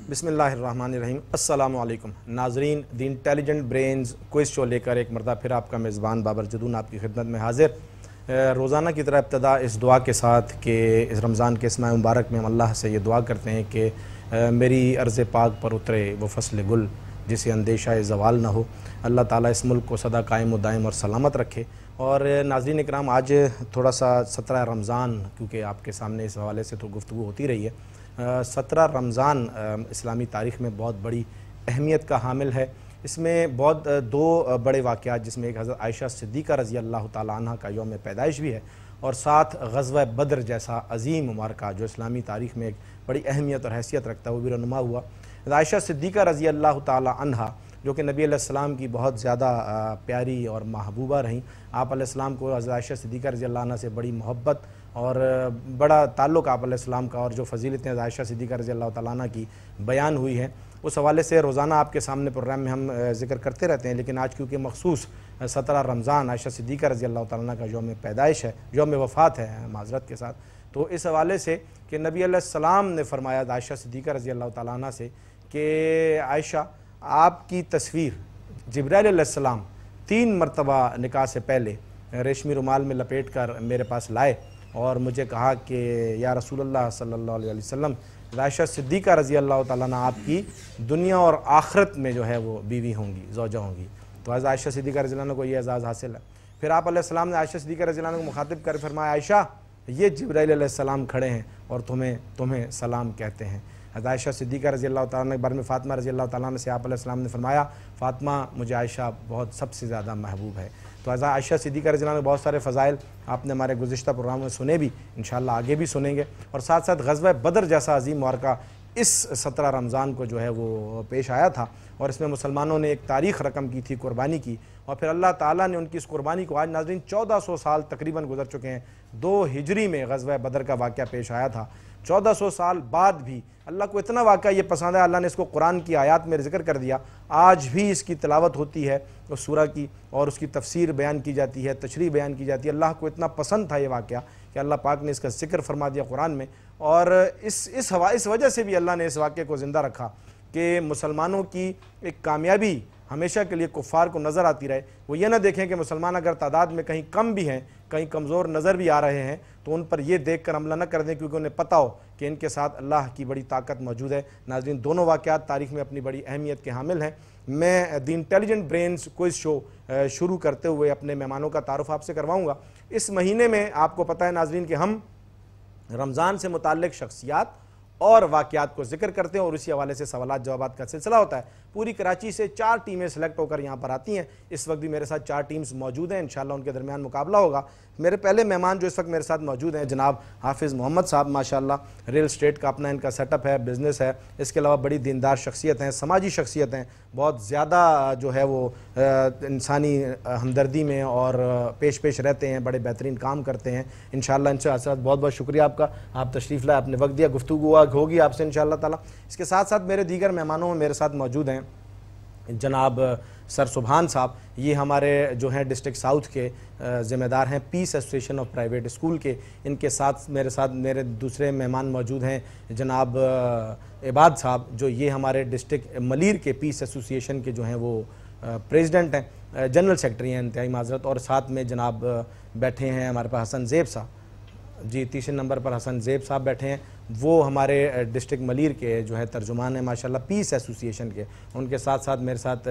बिस्मिल्लाहिर्रहमानिर्रहीम। अस्सलामु अलैकुम नाजरीन, the intelligent brains quiz show लेकर एक मरतबा फिर आपका मेज़बान बाबर जदून आपकी खिदमत में हाजिर। रोज़ाना की तरह इब्तदा इस दुआ के साथ कि इस रमज़ान के इस माह मुबारक में हम अल्लाह से ये दुआ करते हैं कि मेरी अर्ज़ पाक पर उतरे वो फसल गुल जिसे अंदेशा ज़वाल ना हो। अल्लाह ताला इस मुल्क को सदा कायम व दायम और सलामत रखे। और नाज़रीन इकराम, आज थोड़ा सा 17 रमज़ान, क्योंकि आपके सामने इस हवाले से तो गुफ्तगू होती रही है। 17 रमज़ान इस्लामी तारीख़ में बहुत बड़ी अहमियत का हामिल है। इसमें बहुत दो बड़े वाक़यात, जिसमें एक हज़रत आयशा सिद्दीक़ा रज़ी अल्लाह ताला अन्हा का यौम पैदाइश भी है, और साथ ग़ज़वा बद्र जैसा अज़ीम मारका जो इस्लामी तारीख़ में एक बड़ी अहमियत और हैसियत रखता है, वो भी रनुमा हुआ। आयशा सिद्दीक़ा रज़ी अल्लाह ताला अन्हा जो कि नबी अलैहिस्सलाम की बहुत ज़्यादा प्यारी और महबूबा रहीं। आप अलैहिस्सलाम को हज़रत आयशा सिद्दीक़ा रज़ी अल्लाह अन्हा से बड़ी मोहब्बत और बड़ा ताल्लुक़ आप अलैहिस्सलाम का, और जो फ़ज़ीलतें आयशा सिद्दीक़ा रज़ी अल्लाह ताला अन्हा की बयान हुई है, उस हवाले से रोज़ाना आपके सामने प्रोग्राम में हम ज़िक्र करते रहते हैं। लेकिन आज क्योंकि मखसूस 17 रमज़ान आयशा सिद्दीक़ा रज़ी अल्लाह ताला अन्हा का यौम पैदाइश है, यौम वफ़ात है माज़रत के साथ, तो इस हवाले से कि नबी अलैहिस्सलाम ने फरमाया आयशा सिद्दीक़ा रज़ी अल्लाह ताला अन्हा से कि आयशा, आपकी तस्वीर जिब्राइल अलैहिस्सलाम 3 मरतबा निकाह से पहले रेशमी रुमाल में लपेट कर मेरे पास लाए और मुझे कहा कि या रसूलुल्लाह सल्लल्लाहु अलैहि वसल्लम, आयशा सिद्दीक़ा रज़ी अल्लाह ताला अन्हा आपकी दुनिया और आखिरत में जो है वो बीवी होंगी, ज़ौजा होंगी। तो हज़रत आयशा सिद्दीक़ा रज़ी अल्लाह अन्हा को ये एज़ाज़ हासिल है। फिर आप अलैहिस्सलाम ने आयशा सिद्दीक़ा रज़ी अल्लाह अन्हा को मुखातिब कर फरमाया, आयशा, ये जिब्राइल अलैहिस्सलाम खड़े हैं और तुम्हें सलाम कहते हैं। आयशा सिद्दीक़ा रज़ी अल्लाह ताला के बारे में फ़ातिमा रज़ी अल्लाह ताला से आप अलैहिस्सलाम ने फरमाया, फ़ातिमा मुझे आयशा बहुत सबसे ज़्यादा महबूब है। तो आयशा सिद्दीक़ा रज़ी अल्लाह ने बहुत सारे फ़ज़ाइल आपने हमारे गुज़िश्ता प्रोग्राम में सुने भी, इंशाअल्लाह आगे भी सुनेंगे। और साथ साथ ग़ज़वा बद्र जैसा अज़ीम मारका इस 17 रमज़ान को जो है वो पेश आया था, और इसमें मुसलमानों ने एक तारीख़ रकम की थी कुर्बानी की, और फिर अल्लाह ताला ने उनकी इस कुर्बानी को, आज नाज़रीन 1400 साल तकरीबन गुजर चुके हैं। 2 हिजरी में ग़ज़वा बद्र का वाक़या पेश आया था। 1400 साल बाद भी अल्लाह को इतना वाक़या ये पसंद है, अल्लाह ने इसको कुरान की आयत में ज़िक्र कर दिया। आज भी इसकी तिलावत होती है उस सूरा की, और उसकी तफसीर बयान की जाती है, तशरीह बयान की जाती है। अल्लाह को इतना पसंद था ये वाक़या कि अल्लाह पाक ने इसका ज़िक्र फरमा दिया कुरान में, और इस वजह से भी अल्लाह ने इस वाक़े को ज़िंदा रखा कि मुसलमानों की एक कामयाबी हमेशा के लिए कुफ़ार को नज़र आती रहे। वो ये ना देखें कि मुसलमान अगर तादाद में कहीं कम भी हैं, कहीं कमज़ोर नज़र भी आ रहे हैं, तो उन पर यह देख कर हमला न कर दें, क्योंकि उन्हें पता हो कि इनके साथ अल्लाह की बड़ी ताकत मौजूद है। नाज़रीन, दोनों वाक़यात तारीख़ में अपनी बड़ी अहमियत के हामिल हैं। मैं the intelligent brains quiz show शुरू करते हुए अपने मेहमानों का तारुफ़ आपसे करवाऊँगा। इस महीने में आपको पता है नाज़रीन कि हम रमज़ान से मुताल्लिक़ शख्सियात और वाक़यात को ज़िक्र करते हैं, और इसी हवाले से सवालात जवाबात का सिलसिला होता है। पूरी कराची से 4 टीमें सेलेक्ट होकर यहाँ पर आती हैं। इस वक्त भी मेरे साथ 4 टीम्स मौजूद हैं, इंशाअल्लाह उनके दरमियान मुकाबला होगा। मेरे पहले मेहमान जो इस वक्त मेरे साथ मौजूद हैं, जनाब हाफिज़ मोहम्मद साहब, माशाअल्लाह रियल स्टेट का अपना इनका सेटअप है, बिज़नेस है। इसके अलावा बड़ी दीनदार शख्सियत हैं, समाजी शख्सियत हैं, बहुत ज़्यादा जो है वो इंसानी हमदर्दी में और पेश रहते हैं, बड़े बेहतरीन काम करते हैं। इंशाअल्लाह इनसे बहुत बहुत शुक्रिया आपका, आप तशरीफ़ लाए, आपने वक्त दिया, गुफ्तगू होगी आपसे इंशाअल्लाह ताला। इसके साथ साथ मेरे दीगर मेहमानों में मेरे साथ मौजूद हैं जनाब सर सुभान साहब, ये हमारे जो हैं डिस्ट्रिक्ट साउथ के ज़िम्मेदार हैं, peace association of private school के। इनके साथ मेरे दूसरे मेहमान मौजूद हैं जनाब इबाद साहब, जो ये हमारे डिस्ट्रिक्ट मलीर के पीस एसोसिएशन के जो हैं वो प्रेसिडेंट हैं, जनरल सेक्रेटरी हैं, इंतहाई माजरत। और साथ में जनाब बैठे हैं हमारे पास हसन ज़ेब साहब, जी 3 नंबर पर हसन ज़ेब साहब बैठे हैं, वो हमारे डिस्ट्रिक्ट मलीर के जो है तर्जुमान है माशाल्लाह पीस एसोसिएशन के। उनके साथ साथ मेरे साथ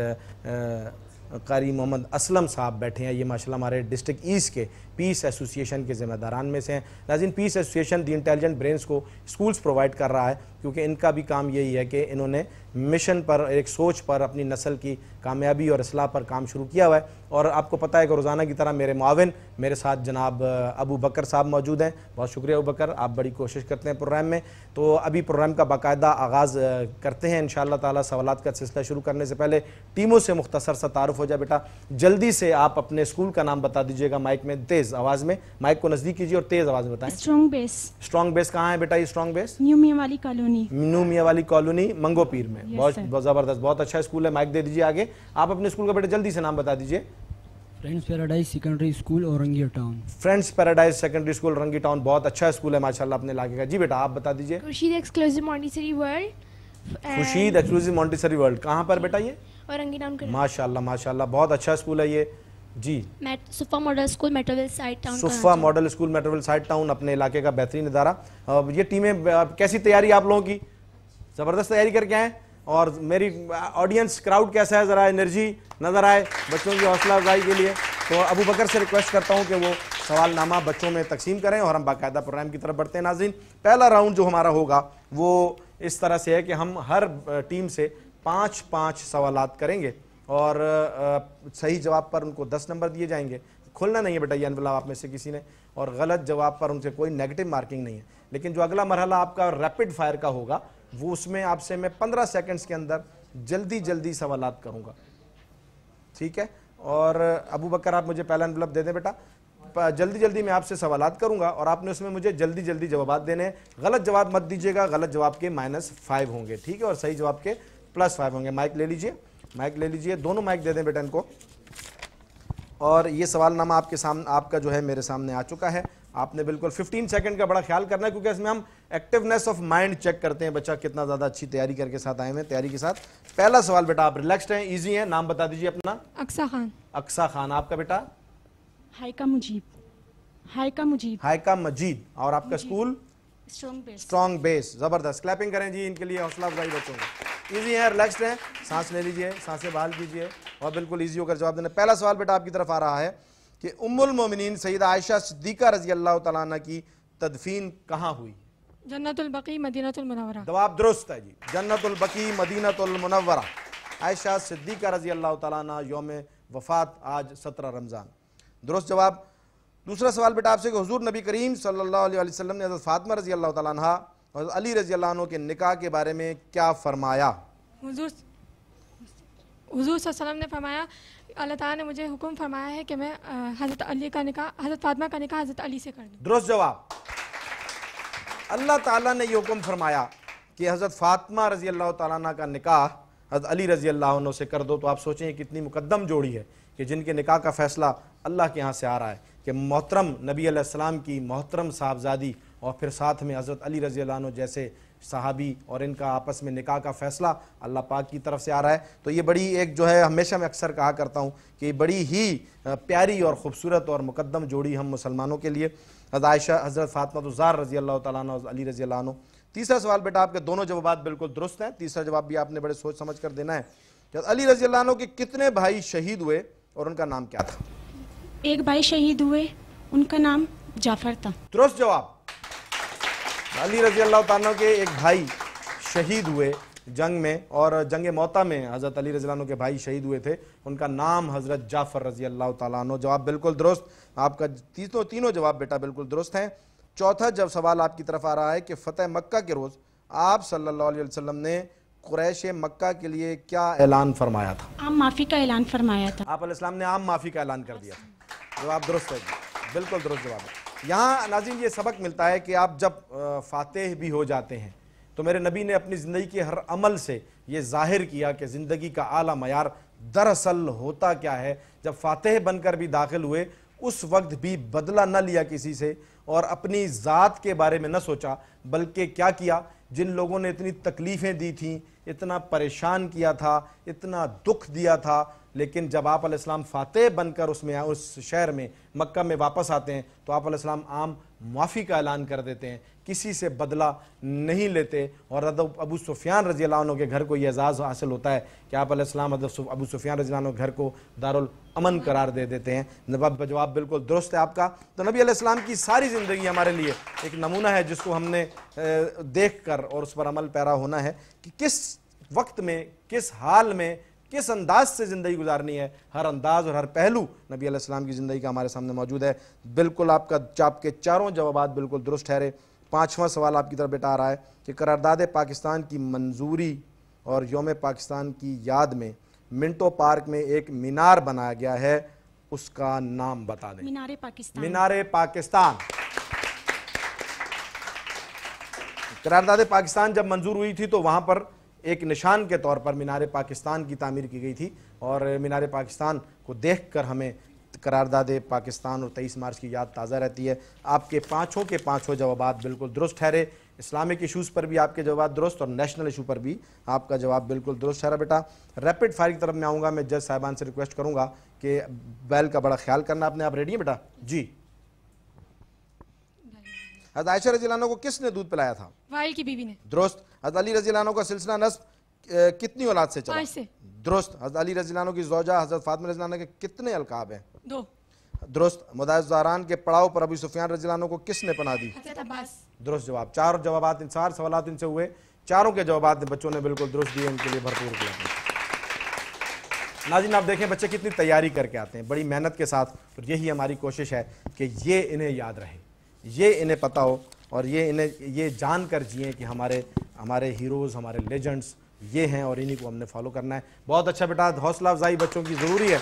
कारी मोहम्मद असलम साहब बैठे हैं, ये माशाल्लाह हमारे डिस्ट्रिक्ट ईस्ट के पीस एसोसिएशन के ज़िम्मेदारान में से हैं। नाज़रीन, पीस एसोसिएशन दी इंटेलिजेंट ब्रेन्स को स्कूल्स प्रोवाइड कर रहा है, क्योंकि इनका भी काम यही है कि इन्होंने मिशन पर, एक सोच पर, अपनी नस्ल की कामयाबी और असलाह पर काम शुरू किया हुआ है। और आपको पता है कि रोज़ाना की तरह मेरे मुआविन मेरे साथ जनाब अबू बकर साहब मौजूद हैं। बहुत शुक्रिया अबू बकर, आप बड़ी कोशिश करते हैं प्रोग्राम में। तो अभी प्रोग्राम का बाकायदा आगाज़ करते हैं इंशाअल्लाह ताला। सवालात का सिलसिला शुरू करने से पहले टीमों से मुख्तसर सा तारुफ हो जाए। बेटा जल्दी से आप अपने स्कूल का नाम बता दीजिएगा, माइक में तेज़ आवाज़ में, माइक को नज़दीक कीजिए और तेज़ आवाज़ में बताएं। Strong base. स्ट्रॉन्ग बेस कहाँ है बेटा? ये स्ट्रॉन्ग बेस न्यू मियां वाली कॉलोनी, न्यू मियां वाली कॉलोनी मंगो पीर में। बहुत ज़बरदस्त, बहुत अच्छा स्कूल है। माइक दे दीजिए आगे। आप अपने स्कूल का बेटा जल्दी से नाम बता दीजिए। Friends paradise secondary school Orangi town. Friends paradise secondary school Orangi town, बहुत अच्छा स्कूल है माशाल्लाह अपने इलाके का। जी बेटा आप बता दीजिए। Khurshid exclusive Montessori world, Khurshid exclusive Montessori world, कहाँ पर बेटा ये? औरंगी टाउन के माशाल्लाह माशाल्लाह, बहुत अच्छा स्कूल है ये जी। Sufa model school Metroville side town. Sufa model school Metroville side town, अपने इलाके का बेहतरीन इदारा। ये टीमें कैसी तैयारी आप लोगों की? ज़बरदस्त तैयारी करके आए। और मेरी ऑडियंस क्राउड कैसा है, ज़रा एनर्जी नज़र आए बच्चों की हौसला अफजाई के लिए। तो अबू बकर से रिक्वेस्ट करता हूँ कि वो सवालनामा बच्चों में तकसीम करें और हम बाकायदा प्रोग्राम की तरफ बढ़ते हैं। नाज़रीन, पहला राउंड जो हमारा होगा वो इस तरह से है कि हम हर टीम से 5-5 सवालात करेंगे और सही जवाब पर उनको 10 नंबर दिए जाएंगे। खोलना नहीं है बेटा ये एनवेलप आप में से किसी ने, और गलत जवाब पर उनसे कोई नेगेटिव मार्किंग नहीं है। लेकिन जो अगला मरहला आपका रैपिड फायर का होगा वो उसमें आपसे मैं 15 सेकंड्स के अंदर जल्दी जल्दी सवालात करूंगा, ठीक है? और अबू बकर आप मुझे पहला एनवेलप दे दें बेटा। जल्दी जल्दी मैं आपसे सवालात करूंगा और आपने उसमें मुझे जल्दी जल्दी जवाब देने हैं। गलत जवाब मत दीजिएगा, गलत जवाब के -5 होंगे, ठीक है? और सही जवाब के +5 होंगे। माइक ले लीजिए, माइक ले लीजिए, दोनों माइक दे दें बेटा इनको। और ये सवालनामा आपके सामने, आपका जो है मेरे सामने आ चुका है। आपने बिल्कुल 15 सेकंड का बड़ा ख्याल करना है, क्योंकि इसमें हम एक्टिवनेस ऑफ माइंड चेक करते हैं, बच्चा कितना ज़्यादा अच्छी तैयारी करके साथ आए हुए हैं, तैयारी के साथ। पहला सवाल बेटा, आप रिलैक्स्ड हैं, इजी हैं, नाम बता दीजिए अपना। अक्सा खान। अक्सा खान, आपका बेटा? हाइका मुजीब। हाइका मुजीब। हाइका मजीद। और आपका स्कूल? Strong base. जबरदस्त, क्लैपिंग करें जी इनके लिए, हौसला अफजाई बच्चों को। इजी है, रिलैक्स्ड हैं, सांस ले लीजिए, सांसें बहाल कीजिए और बिल्कुल इजी होकर जवाब देना। पहला सवाल बेटा आपकी तरफ आ रहा है कि उम्मुल मोमिनीन सैयदा आयशा सिद्दीका रजी अल्लाह तआला अन्हा की तदफीन कहाँ हुई? जन्नतुल बकी मदीनतुल मुनव्वरा। जवाब दुरुस्त है जी, जन्नतुल बकी मदीनतुल मुनव्वरा। आयशा सिद्दीका रजी अल्लाह तआला अन्हा यौम वफात आज 17 रमज़ान, दुरुस्त जवाब। दूसरा सवाल बेटा आपसे कि हुजूर नबी करीम सल्लल्लाहु अलैहि वसल्लम ने हज़रत फातिमा रजी अल्लाह तआला अन्हा और अली रजी अल्लाह अन्हु के निकाह के बारे में क्या फरमाया? हुजूर सल्लल्लाहु अलैहि वसल्लम ने फरमाया, अल्लाह ताला ने मुझे हुक्म फरमाया है कि मैं हज़रत अली का निकाह, हज़रत फातिमा का निकाह हज़रत अली से कर दूं। दुरुस्त जवाब। अल्लाह ताला ने ये हुक्म फरमाया कि हज़रत फातिमा रजी अल्लाह तआला अन्हा का निकाह हज़रत अली रजी अल्लाह अन्हु से कर दो। तो आप सोचें कितनी मुकद्दम जोड़ी है कि जिनके निकाह का फैसला अल्लाह के यहाँ से आ रहा है कि मोहतरम नबी अलैहिस्सलाम की मोहतरम साहबजादी और फिर साथ में हज़रत अली रज़ी अल्लाह अन्हु जैसे सहाबी और इनका आपस में निकाह का फ़ैसला अल्लाह पाक की तरफ से आ रहा है। तो ये बड़ी एक जो है, हमेशा मैं अक्सर कहा करता हूँ कि बड़ी ही प्यारी और ख़ूबसूरत और मुकद्दम जोड़ी हम मुसलमानों के लिए हज़रत आयशा, हज़रत फातिमा ज़हरा रज़ी अल्लाह तआला अन्हा और अली रज़ी अल्लाह अन्हु। तीसरा सवाल बेटा आपके दोनों जवाब बिल्कुल दुरुस्त हैं। तीसरा जवाब भी आपने बड़े सोच समझ कर देना है कि अली रज़ी अल्लाह अन्हु के कितने भाई शहीद हुए और उनका नाम क्या था? एक भाई शहीद हुए, उनका नाम जाफर था। दुरुस्त जवाब। अली रजी अल्लाह तआला के एक भाई शहीद हुए जंग में, और जंग मौता में हज़रत अली रज़ी अल्लाह अन्हु के भाई शहीद हुए थे, उनका नाम हज़रत जाफ़र रज़ी अल्लाह तआला अन्हु। जवाब बिल्कुल दुरुस्त। आपका तीनों जवाब बेटा बिल्कुल दुरुस्त हैं। चौथा जब सवाल आपकी तरफ आ रहा है कि फ़तेह मक्का के रोज़ आप सल्लल्लाहु अलैहि वसल्लम ने कुरैश मक्का के लिए क्या ऐलान फरमाया था? आम माफ़ी का ऐलान फरमाया था। आप अलैहिस्सलाम ने आम माफ़ी का ऐलान कर दिया था। जवाब दुरुस्त है, बिल्कुल दुरुस्त जवाब है। यहाँ नाज़रीन ये सबक मिलता है कि आप जब फातेह भी हो जाते हैं तो मेरे नबी ने अपनी ज़िंदगी के हर अमल से ये ज़ाहिर किया कि ज़िंदगी का आला मयार दरअसल होता क्या है। जब फातेह बनकर भी दाखिल हुए उस वक्त भी बदला न लिया किसी से और अपनी ज़ात के बारे में न सोचा, बल्कि क्या किया, जिन लोगों ने इतनी तकलीफ़ें दी थीं, इतना परेशान किया था, इतना दुख दिया था, लेकिन जब आप अलैहिस्सलाम फातेह बनकर उसमें उस शहर में मक्का में वापस आते हैं तो आप अलैहिस्सलाम आम माफ़ी का ऐलान कर देते हैं, किसी से बदला नहीं लेते। और अबू सुफियान रज़ी अल्लाह अन्हु के घर को ये एजाज़ हासिल होता है कि आप अलैहिस्सलाम अबू सुफियान रज़ी अल्लाह अन्हु के घर को दारुल अमन करार दे देते हैं। जवाब बिल्कुल दुरुस्त है आपका। तो नबी अलैहिस्सलाम की सारी ज़िंदगी हमारे लिए एक नमूना है जिसको हमने देख कर और उस पर अमल पैरा होना है कि किस वक्त में, किस हाल में, किस अंदाज से ज़िंदगी गुजारनी है। हर अंदाज और हर पहलू नबी अलैहिस्सलाम की ज़िंदगी का हमारे सामने मौजूद है। बिल्कुल आपके चारों जवाब बिल्कुल दुरुस्त ठहरे। पाँचवां सवाल आपकी तरफ बेटा आ रहा है कि करारदाद पाकिस्तान की मंजूरी और यौम पाकिस्तान की याद में मिंटो पार्क में एक मीनार बनाया गया है, उसका नाम बता दें। मीनारे पाकिस्तान। मीनारे पाकिस्तान। करारदाद पाकिस्तान जब मंजूर हुई थी तो वहाँ पर एक निशान के तौर पर मीनार पाकिस्तान की तामीर की गई थी और मीनार पाकिस्तान को देखकर हमें करारदाद पाकिस्तान और 23 मार्च की याद ताज़ा रहती है। आपके पाँचों के पाँचों जवाब बिल्कुल दुरुस्त ठहरे। इस्लामिक इशूज़ पर भी आपके जवाब दुरुस्त और नेशनल इशू पर भी आपका जवाब बिल्कुल दुरुस्त ठहरा। बेटा रैपिड फायर की तरफ मैं आऊँगा। मैं जज साहिबान से रिक्वेस्ट करूँगा कि बैल का बड़ा ख्याल करना अपने। आप रेडी हैं बेटा? जी। हज़रत आयशा रज़ी अल्लाह अन्हा को किसने दूध पिलाया था? वाइल की बीवी ने। दुरुस्त। हज़रत अली रज़ी अल्लाह अन्हा का सिलसिला नस्ब कितनी औलाद से चला? 5 से। दुरुस्त। हज़रत अली रज़ी अल्लाह अन्हा की ज़ौजा हज़रत फातिमा रज़ी अल्लाह अन्हा के कितने अलकाब हैं? 2। दुरुस्त। मुदाइस ज़हरान के पड़ाव पर अबू सुफियान रज़ी अल्लाह अन्हु को किसने पनाह दी? हज़रत अब्बास। दुरुस्त जवाब। 4 जवाबात, इन 4 सवालात इनसे हुए, चारों के जवाबात बच्चों ने बिल्कुल दुरुस्त दिए। इनके लिए भरपूर किया। नाज़रीन आप देखें बच्चे कितनी तैयारी करके आते हैं, बड़ी मेहनत के साथ। और यही हमारी कोशिश है कि ये इन्हें याद रहे, ये इन्हें पता हो और ये इन्हें ये जान कर जिएँ कि हमारे हीरोज़, हमारे लेजेंड्स ये हैं और इन्हीं को हमने फॉलो करना है। बहुत अच्छा बेटा, हौसला अफजाई बच्चों की ज़रूरी है।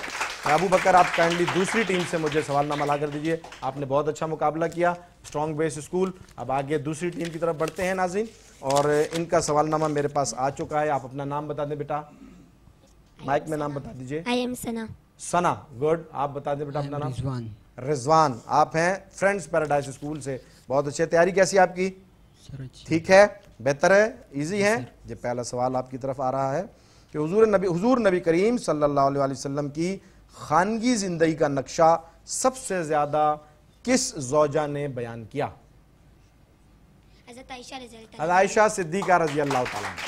अबू बकर आप काइंडली दूसरी टीम से मुझे सवालनामा ला कर दीजिए। आपने बहुत अच्छा मुकाबला किया, स्ट्रॉन्ग बेस स्कूल। अब आगे दूसरी टीम की तरफ बढ़ते हैं नाज़रीन, और इनका सवालनामा मेरे पास आ चुका है। आप अपना नाम बता दें बेटा, माइक में नाम बता दीजिए। I am Sana. Sana, good. आप बता दें बेटा अपना नाम। रिजवान। रिजवान, आप हैं फ्रेंड्स पैराडाइज स्कूल से। बहुत अच्छे। तैयारी कैसी है आपकी? सर अच्छी। ठीक है, बेहतर है, इजी है। ये पहला सवाल आपकी तरफ आ रहा है कि हुजूर नबी करीम सल्लल्लाहु अलैहि वसल्लम की खानगी जिंदगी का नक्शा सबसे ज्यादा किस ज़ौजा ने बयान किया? हज़रत आयशा रज़ी अल्लाह हज़रत आयशा सिद्दीक़ा रज़ी अल्लाह ताला अन्हा।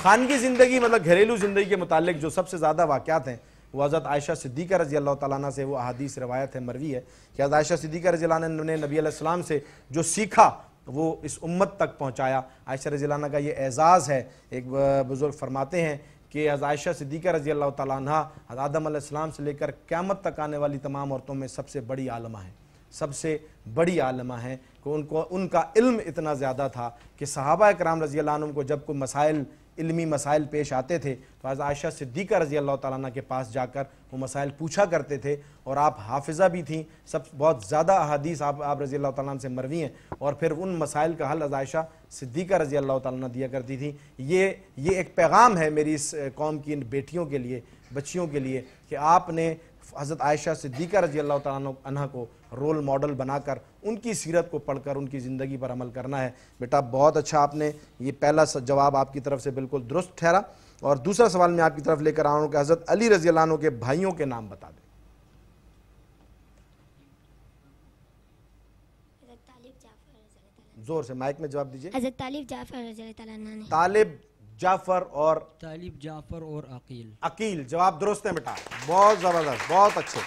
खानगी जिंदगी मतलब घरेलू जिंदगी के मुतालिक जो सबसे ज्यादा वाक़यात हैं वो हज़रत आयशा सिद्दीक़ा रज़ी अल्लाह ताला अन्हा से वो अहादीस रिवायत है, मरवी है कि हज़रत आयशा सिद्दीक़ा रज़ी अल्लाह अन्हा ने नबी अलैहिस्सलाम से जो सीखा वो इस उम्मत तक पहुँचाया। आयशा रज़ी अल्लाह अन्हा का ये एज़ाज़ है। एक बुज़ुर्ग फरमाते हैं कि हज़रत आयशा सिद्दीक़ा रज़ी अल्लाह ताला अन्हा हज़रत आदम अलैहिस्सलाम से लेकर क़यामत तक आने वाली तमाम औरतों में सबसे बड़ी आलमा है, सबसे बड़ी आलमा है कि उनका इल्म इतना ज़्यादा था कि सहाबा कराम रज़ी अल्लाह अन्हुम को जब कोई मसाइल, इल्मी मसाइल पेश आते थे तो हज़रत आयशा सिद्दीक़ा रज़ी अल्लाह ताला अन्हा के पास जाकर वो मसाइल पूछा करते थे। और आप हाफिज़ा भी थीं, सब बहुत ज़्यादा अहादीस आप रज़ी अल्लाह ताला अन्हा से मरवी हैं, और फिर उन मसाइल का हल हज़रत आयशा सिद्दीक़ा रज़ी अल्लाह ताला अन्हा दिया करती थी। ये एक पैगाम है मेरी इस कौम की इन बेटियों के लिए, बच्चियों के लिए, कि आपने हज़रत आयशा सिद्दीक़ा रज़ी अल्लाह ताला अन्हा को रोल मॉडल बनाकर उनकी सीरत को पढ़कर उनकी ज़िंदगी पर अमल करना है। बेटा बहुत अच्छा, आपने ये पहला जवाब आपकी तरफ से बिल्कुल दुरुस्त ठहरा। और दूसरा सवाल मैं आपकी तरफ लेकर आया हूँ कि हज़रत अली रज़ी अल्लाह अन्हु के भाइयों के नाम बता दें। जोर से माइक में जवाब दीजिए। हज़रत तालिब जाफ़र रज़ी अल्लाह ताला अन्हु ने। तालिब, जाफ़र और तालिब, जाफ़र और अकील। अकील, जवाब दुरुस्त है बेटा, बहुत ज़बरदस्त, बहुत अच्छे।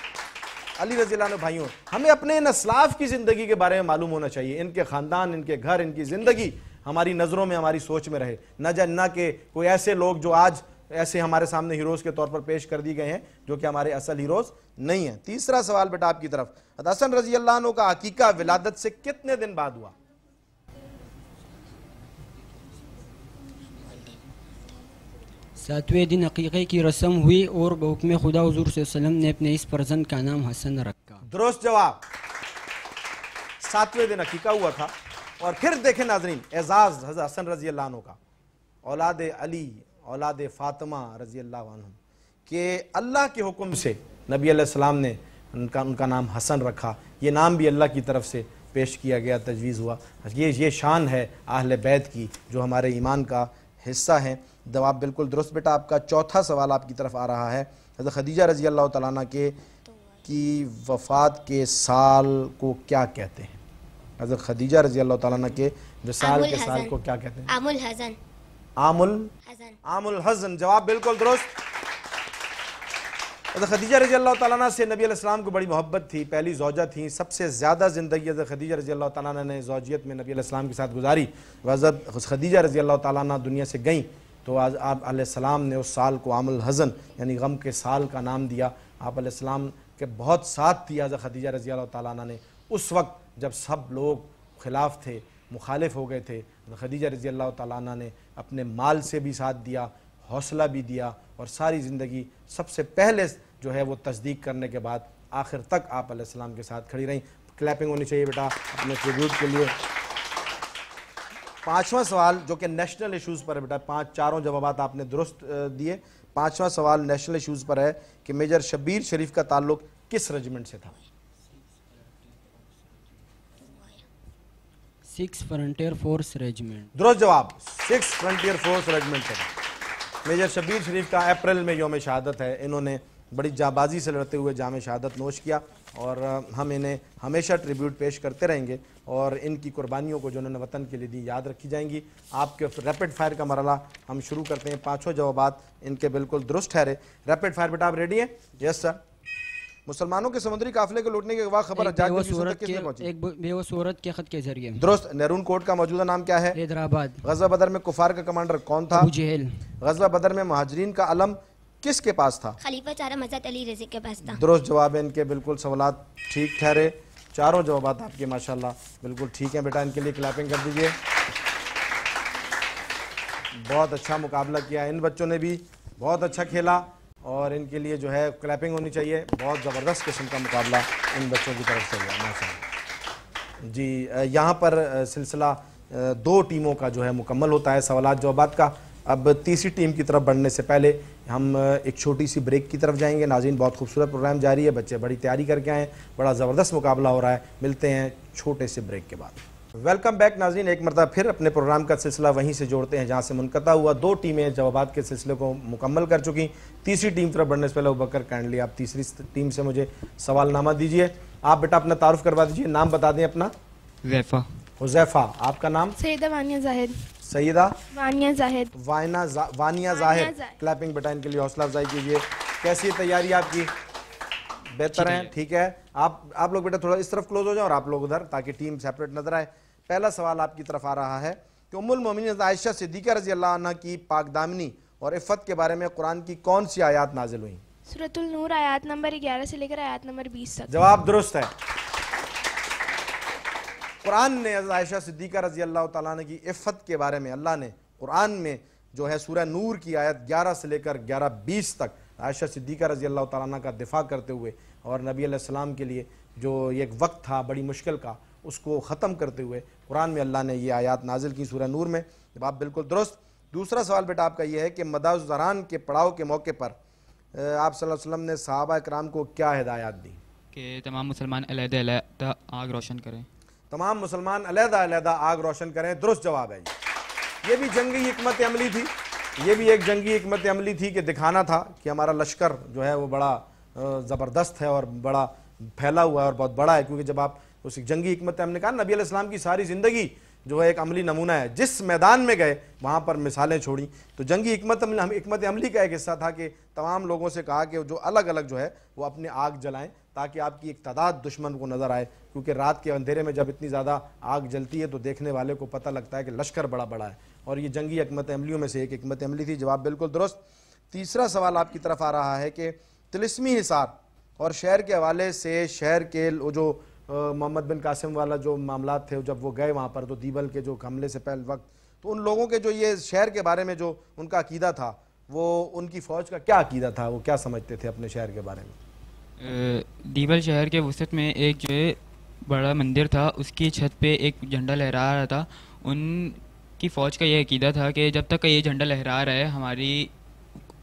अली रज़ी अल्लाह अन्हु भाइयों, हमें अपने इन असलाफ की ज़िंदगी के बारे में मालूम होना चाहिए। इनके ख़ानदान, इनके घर, इनकी ज़िंदगी हमारी नज़रों में, हमारी सोच में रहे, न कि कोई ऐसे लोग जो आज ऐसे हमारे सामने हीरोज़ के तौर पर पेश कर दिए गए हैं जो कि हमारे असल हीरोज़ नहीं हैं। तीसरा सवाल बेटा आपकी तरफ, हसन रज़ी अल्लाह अन्हु का अकीका विलादत से कितने दिन बाद हुआ? 7वें दिन अकीक़े की रस्म हुई और हुक्म खुदा हुज़ूर सल्लल्लाहु अलैहि वसल्लम ने अपने इस फर्जंद का नाम हसन रखा। दुरुस्त जवाब। 7वें दिन अकीका हुआ था। और फिर देखें नाजरीन, एजाज़ हज़रत हसन रज़ी अल्लाह अन्हु का, औलाद अली, औलाद फ़ातिमा रज़ी अल्लाह अन्हुम, कि अल्लाह के हुक्म से नबी अलैहिस्सलाम ने उनका नाम हसन रखा। ये नाम भी अल्लाह की तरफ से पेश किया गया, तजवीज़ हुआ। ये शान है अहले बैत की जो हमारे ईमान का हिस्सा है। जवाब बिल्कुल दुरुस्त बेटा। आपका चौथा सवाल आपकी तरफ आ रहा है, हज़रत खदीजा रज़ी अल्लाह तआला अन्हा की वफ़ात के साल को क्या कहते हैं? हज़रत खदीजा रज़ी अल्लाह तआला अन्हा के विसाल के साल को क्या कहते हैं? आमुल हज़न। आमुल हज़न, जवाब बिल्कुल दुरुस्त। हज़रत खदीजा रज़ी अल्लाह तआला अन्हा से नबी अलैहिस्सलाम को बड़ी मोहब्बत थी, पहली ज़ौजा थी। सबसे ज़्यादा ज़िंदगी हज़रत खदीजा रज़ी अल्लाह तआला अन्हा ने ज़ौजियत में नबी अलैहिस्सलाम के साथ गुजारी। हज़रत खदीजा रज़ी अल्लाह तआला अन्हा दुनिया से गईं तो आज आप अलैहिस्सलाम ने उस साल को आमुल हज़न यानी गम के साल का नाम दिया। आप अलैहिस्सलाम के बहुत साथ थी हज़रत खदीजा रज़ी अल्लाह तआला अन्हा ने उस वक्त जब सब लोग खिलाफ थे, मुखालिफ हो गए थे। खदीजा रज़ी अल्लाह तआला अन्हा ने अपने माल से भी साथ दिया, हौसला भी दिया, और सारी ज़िंदगी सबसे पहले जो है वो तस्दीक करने के बाद आखिर तक आप अलैहिस्सलाम के साथ खड़ी रहीं। क्लैपिंग होनी चाहिए बेटा अपने ट्रिब्यूट के लिए। पाँचवां सवाल जो कि नेशनल इशूज़ पर है बेटा, चारों जवाबात आपने दुरुस्त दिए। 5वां सवाल नेशनल इश्यूज़ पर है कि मेजर शब्बीर शरीफ का ताल्लुक किस रेजिमेंट से था? 6 फ्रंटियर फोर्स रेजिमेंट। दुरुस्त जवाब, 6 फ्रंटियर फोर्स रेजिमेंट से था। मेजर शब्बीर शरीफ का अप्रैल में यौम शहादत है। इन्होंने बड़ी जाबाजी से लड़ते हुए जाम शहादत नोश किया और हम इन्हें हमेशा ट्रिब्यूट पेश करते रहेंगे और इनकी कुर्बानियों को जो उन्होंने वतन के लिए दी याद रखी जाएंगी। आपके रैपिड फायर का मरला हम शुरू करते हैं। 5 जवाबात इनके बिल्कुल दुरुस्त ठहरे। रैपिड फायर बेटा आप रेडी हैं? Yes sir. मुसलमानों के समुद्री काफिले को लूटने के बाद खबर एक बेवस औरत के खत के जरिए। दुरुस्त। नेरून कोट का मौजूदा नाम क्या है? हैदराबाद। गज़वा बदर में कुफार का कमांडर कौन था? अबू जहल। गज़वा बदर में मुहाजिरीन का अलम किसके पास था? खलीफा चारम हज़रत अली रज़ी के पास था। दुरुस्त जवाब है इनके, बिल्कुल सवालात ठीक ठहरे। चारों जवाबात आपके माशाल्लाह बिल्कुल ठीक हैं बेटा, इनके लिए क्लैपिंग कर दीजिए। बहुत अच्छा मुकाबला किया, इन बच्चों ने भी बहुत अच्छा खेला और इनके लिए जो है क्लैपिंग होनी चाहिए। बहुत ज़बरदस्त किस्म का मुकाबला इन बच्चों की तरफ से हुआ माशाल्लाह जी। यहाँ पर सिलसिला 2 टीमों का जो है मुकम्मल होता है सवालात जवाबात का। अब तीसरी टीम की तरफ बढ़ने से पहले हम एक छोटी सी ब्रेक की तरफ जाएंगे। नाज़रीन बहुत खूबसूरत प्रोग्राम जारी है, बच्चे बड़ी तैयारी करके आए, बड़ा ज़बरदस्त मुकाबला हो रहा है। मिलते हैं छोटे से ब्रेक के बाद। वेलकम बैक नाज़रीन, एक मरतबा फिर अपने प्रोग्राम का सिलसिला वहीं से जोड़ते हैं जहाँ से मुनक़ता हुआ। 2 टीमें जवाबात के सिलसिले को मुकम्मल कर चुकी। तीसरी टीम तरफ बढ़ने से पहले अबूबकर काइंडली आप तीसरी टीम से मुझे सवालनामा दीजिए। आप बेटा अपना तारुफ करवा दीजिए, नाम बता दें अपना। हुज़ैफ़ा। हुज़ैफ़ा। आपका नाम? सैयदा वानिया जाहिद। सैयदा वानिया जाहिद। वानिया जाहिद। क्लैपिंग बेटा इनके लिए, हौसला अफजाई कीजिए। कैसी है तैयारी आपकी? बेहतर है, ठीक है। आप लोग बेटा थोड़ा इस तरफ क्लोज हो जाओ और आप लोग उधर, ताकि टीम सेपरेट नजर आए। पहला सवाल आपकी तरफ आ रहा है कि उम्मुल मोमिनीन आयशा सिद्दीक़ा रज़ी अल्लाह अन्हा की पाकदामनी और इफ़्फ़त के बारे में कुरान की कौन सी आयत नाजिल हुई? सूरतुल नूर आयत नंबर 11 से लेकर आयत नंबर 20 तक। जवाब दुरुस्त है। कुरान ने आयशा सिद्दीक़ा रज़ी अल्लाह तआला अन्हा की इफ़्फ़त के बारे में, अल्लाह ने कुरान में जो है सूरह नूर की आयत 11 से लेकर 11-20 तक आयशा सिद्दीक़ा रज़ी अल्लाह तआला अन्हा का दिफा करते हुए और नबी अलैहिस्सलाम के लिए जो एक वक्त था बड़ी मुश्किल का, उसको ख़त्म करते हुए कुरान में अल्लाह ने ये आयत नाजिल की सूरह नूर में। जवाब बिल्कुल दुरुस्त। दूसरा सवाल बेटा आपका ये है कि मदाज़रान के पड़ाव के मौके पर आप सल्लल्लाहु अलैहि वसल्लम ने सहाबा इकराम को क्या हिदायत दी? कि तमाम मुसलमान अलहदा आग रोशन करें। तमाम मुसलमान अलहदा आग रोशन करें, दुरुस्त जवाब है। ये भी जंगी हिकमत अमली थी, ये भी एक जंगी हिकमत अमली थी कि दिखाना था कि हमारा लश्कर जो है वो बड़ा ज़बरदस्त है और बड़ा फैला हुआ है और बहुत बड़ा है। क्योंकि जब आप उस जंगी हिकमत हमने कहा नबी अलैहिस्सलाम की सारी ज़िंदगी जो है एक अमली नमूना है, जिस मैदान में गए वहाँ पर मिसालें छोड़ी। तो जंगी हिकमत अमली का एक हिस्सा था कि तमाम लोगों से कहा कि जो अलग अलग जो है वो अपने आग जलाएं ताकि आपकी एक तादाद दुश्मन को नज़र आए। क्योंकि रात के अंधेरे में जब इतनी ज़्यादा आग जलती है तो देखने वाले को पता लगता है कि लश्कर बड़ा बड़ा है, और ये जंगी हिकमत अमलियों में से एक हिकमत अमली थी। जवाब बिल्कुल दुरुस्त। तीसरा सवाल आपकी तरफ आ रहा है कि तिलिस्मी हिसार और शहर के हवाले से शहर के जो मोहम्मद बिन कासिम वाला जो मामला थे, जब वो गए वहाँ पर तो दीबल के जो हमले से पहले वक्त, तो उन लोगों के जो ये शहर के बारे में जो उनका अकीदा था, वो उनकी फ़ौज का क्या अकीदा था, वो क्या समझते थे अपने शहर के बारे में? दीबल शहर के वसत में एक जो है बड़ा मंदिर था, उसकी छत पे एक झंडा लहरा रहा था। उनकी फ़ौज का ये अकीदा था कि जब तक ये झंडा लहरा रहा है हमारी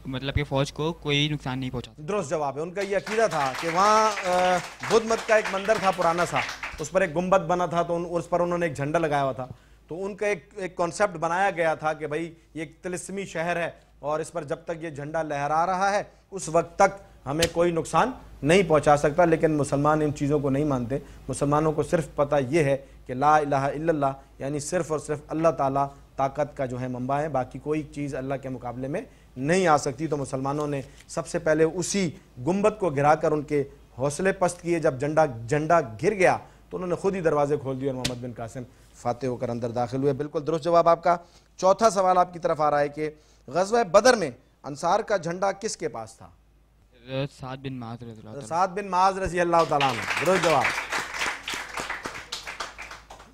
मतलब कि फ़ौज को कोई नुकसान नहीं पहुंचा। दुरुस्त जवाब है। उनका ये अकीदा था कि वहाँ बुद्ध मत का एक मंदिर था पुराना सा, उस पर एक गुंबद बना था, तो उस पर उन्होंने एक झंडा लगाया हुआ था। तो उनका एक कॉन्सेप्ट बनाया गया था कि भाई ये एक तिलिस्मी शहर है और इस पर जब तक ये झंडा लहरा रहा है उस वक्त तक हमें कोई नुकसान नहीं पहुंचा सकता। लेकिन मुसलमान इन चीज़ों को नहीं मानते। मुसलमानों को सिर्फ पता ये है कि ला इलाहा इल्लल्लाह, यानी सिर्फ और सिर्फ अल्लाह ताला ताकत का जो है मंबा है, बाकी कोई चीज़ अल्लाह के मुकाबले में नहीं आ सकती। तो मुसलमानों ने सबसे पहले उसी गुंबद को गिराकर उनके हौसले पस्त किए। जब झंडा गिर गया तो उन्होंने खुद ही दरवाजे खोल दिए और मोहम्मद बिन कासिम फातेह होकर अंदर दाखिल हुए। बिल्कुल दुरुस्त जवाब आपका। चौथा सवाल आपकी तरफ आ रहा है कि ग़ज़वा बदर में अंसार का झंडा किसके पास था? साद बिन माज़ रज़ी अल्लाह तआला अन्हु। दुरुस्त जवाब।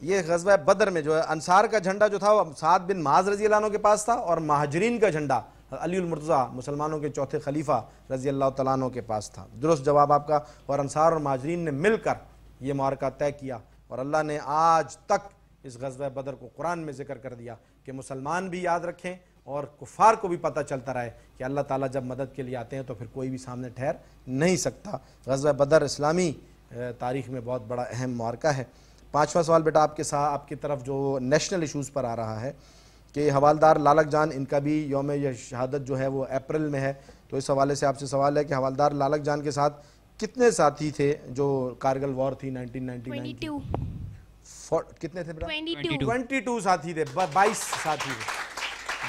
ये ग़ज़वा बदर में जो है अंसार का झंडा जो था वो साद बिन माज़ रज़ी अल्लाह अन्हु के पास था, और महाजरीन का झंडा अली उल मुर्तज़ा मुसलमानों के चौथे खलीफा रज़ी अल्लाह तआला अन्हु के पास था। दुरुस्त जवाब आपका। और अंसार और महाजरीन ने मिलकर ये मारका तय किया, और अल्लाह ने आज तक इस ग़ज़वा बदर को कुरान में ज़िक्र कर दिया कि मुसलमान भी याद रखें और कुफार को भी पता चलता रहे कि अल्लाह ताला जब मदद के लिए आते हैं तो फिर कोई भी सामने ठहर नहीं सकता। ग़ज़वा बदर इस्लामी तारीख़ में बहुत बड़ा अहम मार्का है। 5वां सवाल बेटा आपके साथ आपकी तरफ जो नेशनल इशूज़ पर आ रहा है कि हवालदार लालक जान, इनका भी यौम ये शहादत जो है वो अप्रैल में है, तो इस हवाले से आपसे सवाल है कि हवालदार लालक जान के साथ कितने साथी थे जो कारगिल वॉर थी 1999 की? कितने थे बेटा? 22 साथी थे, 22 साथी थे।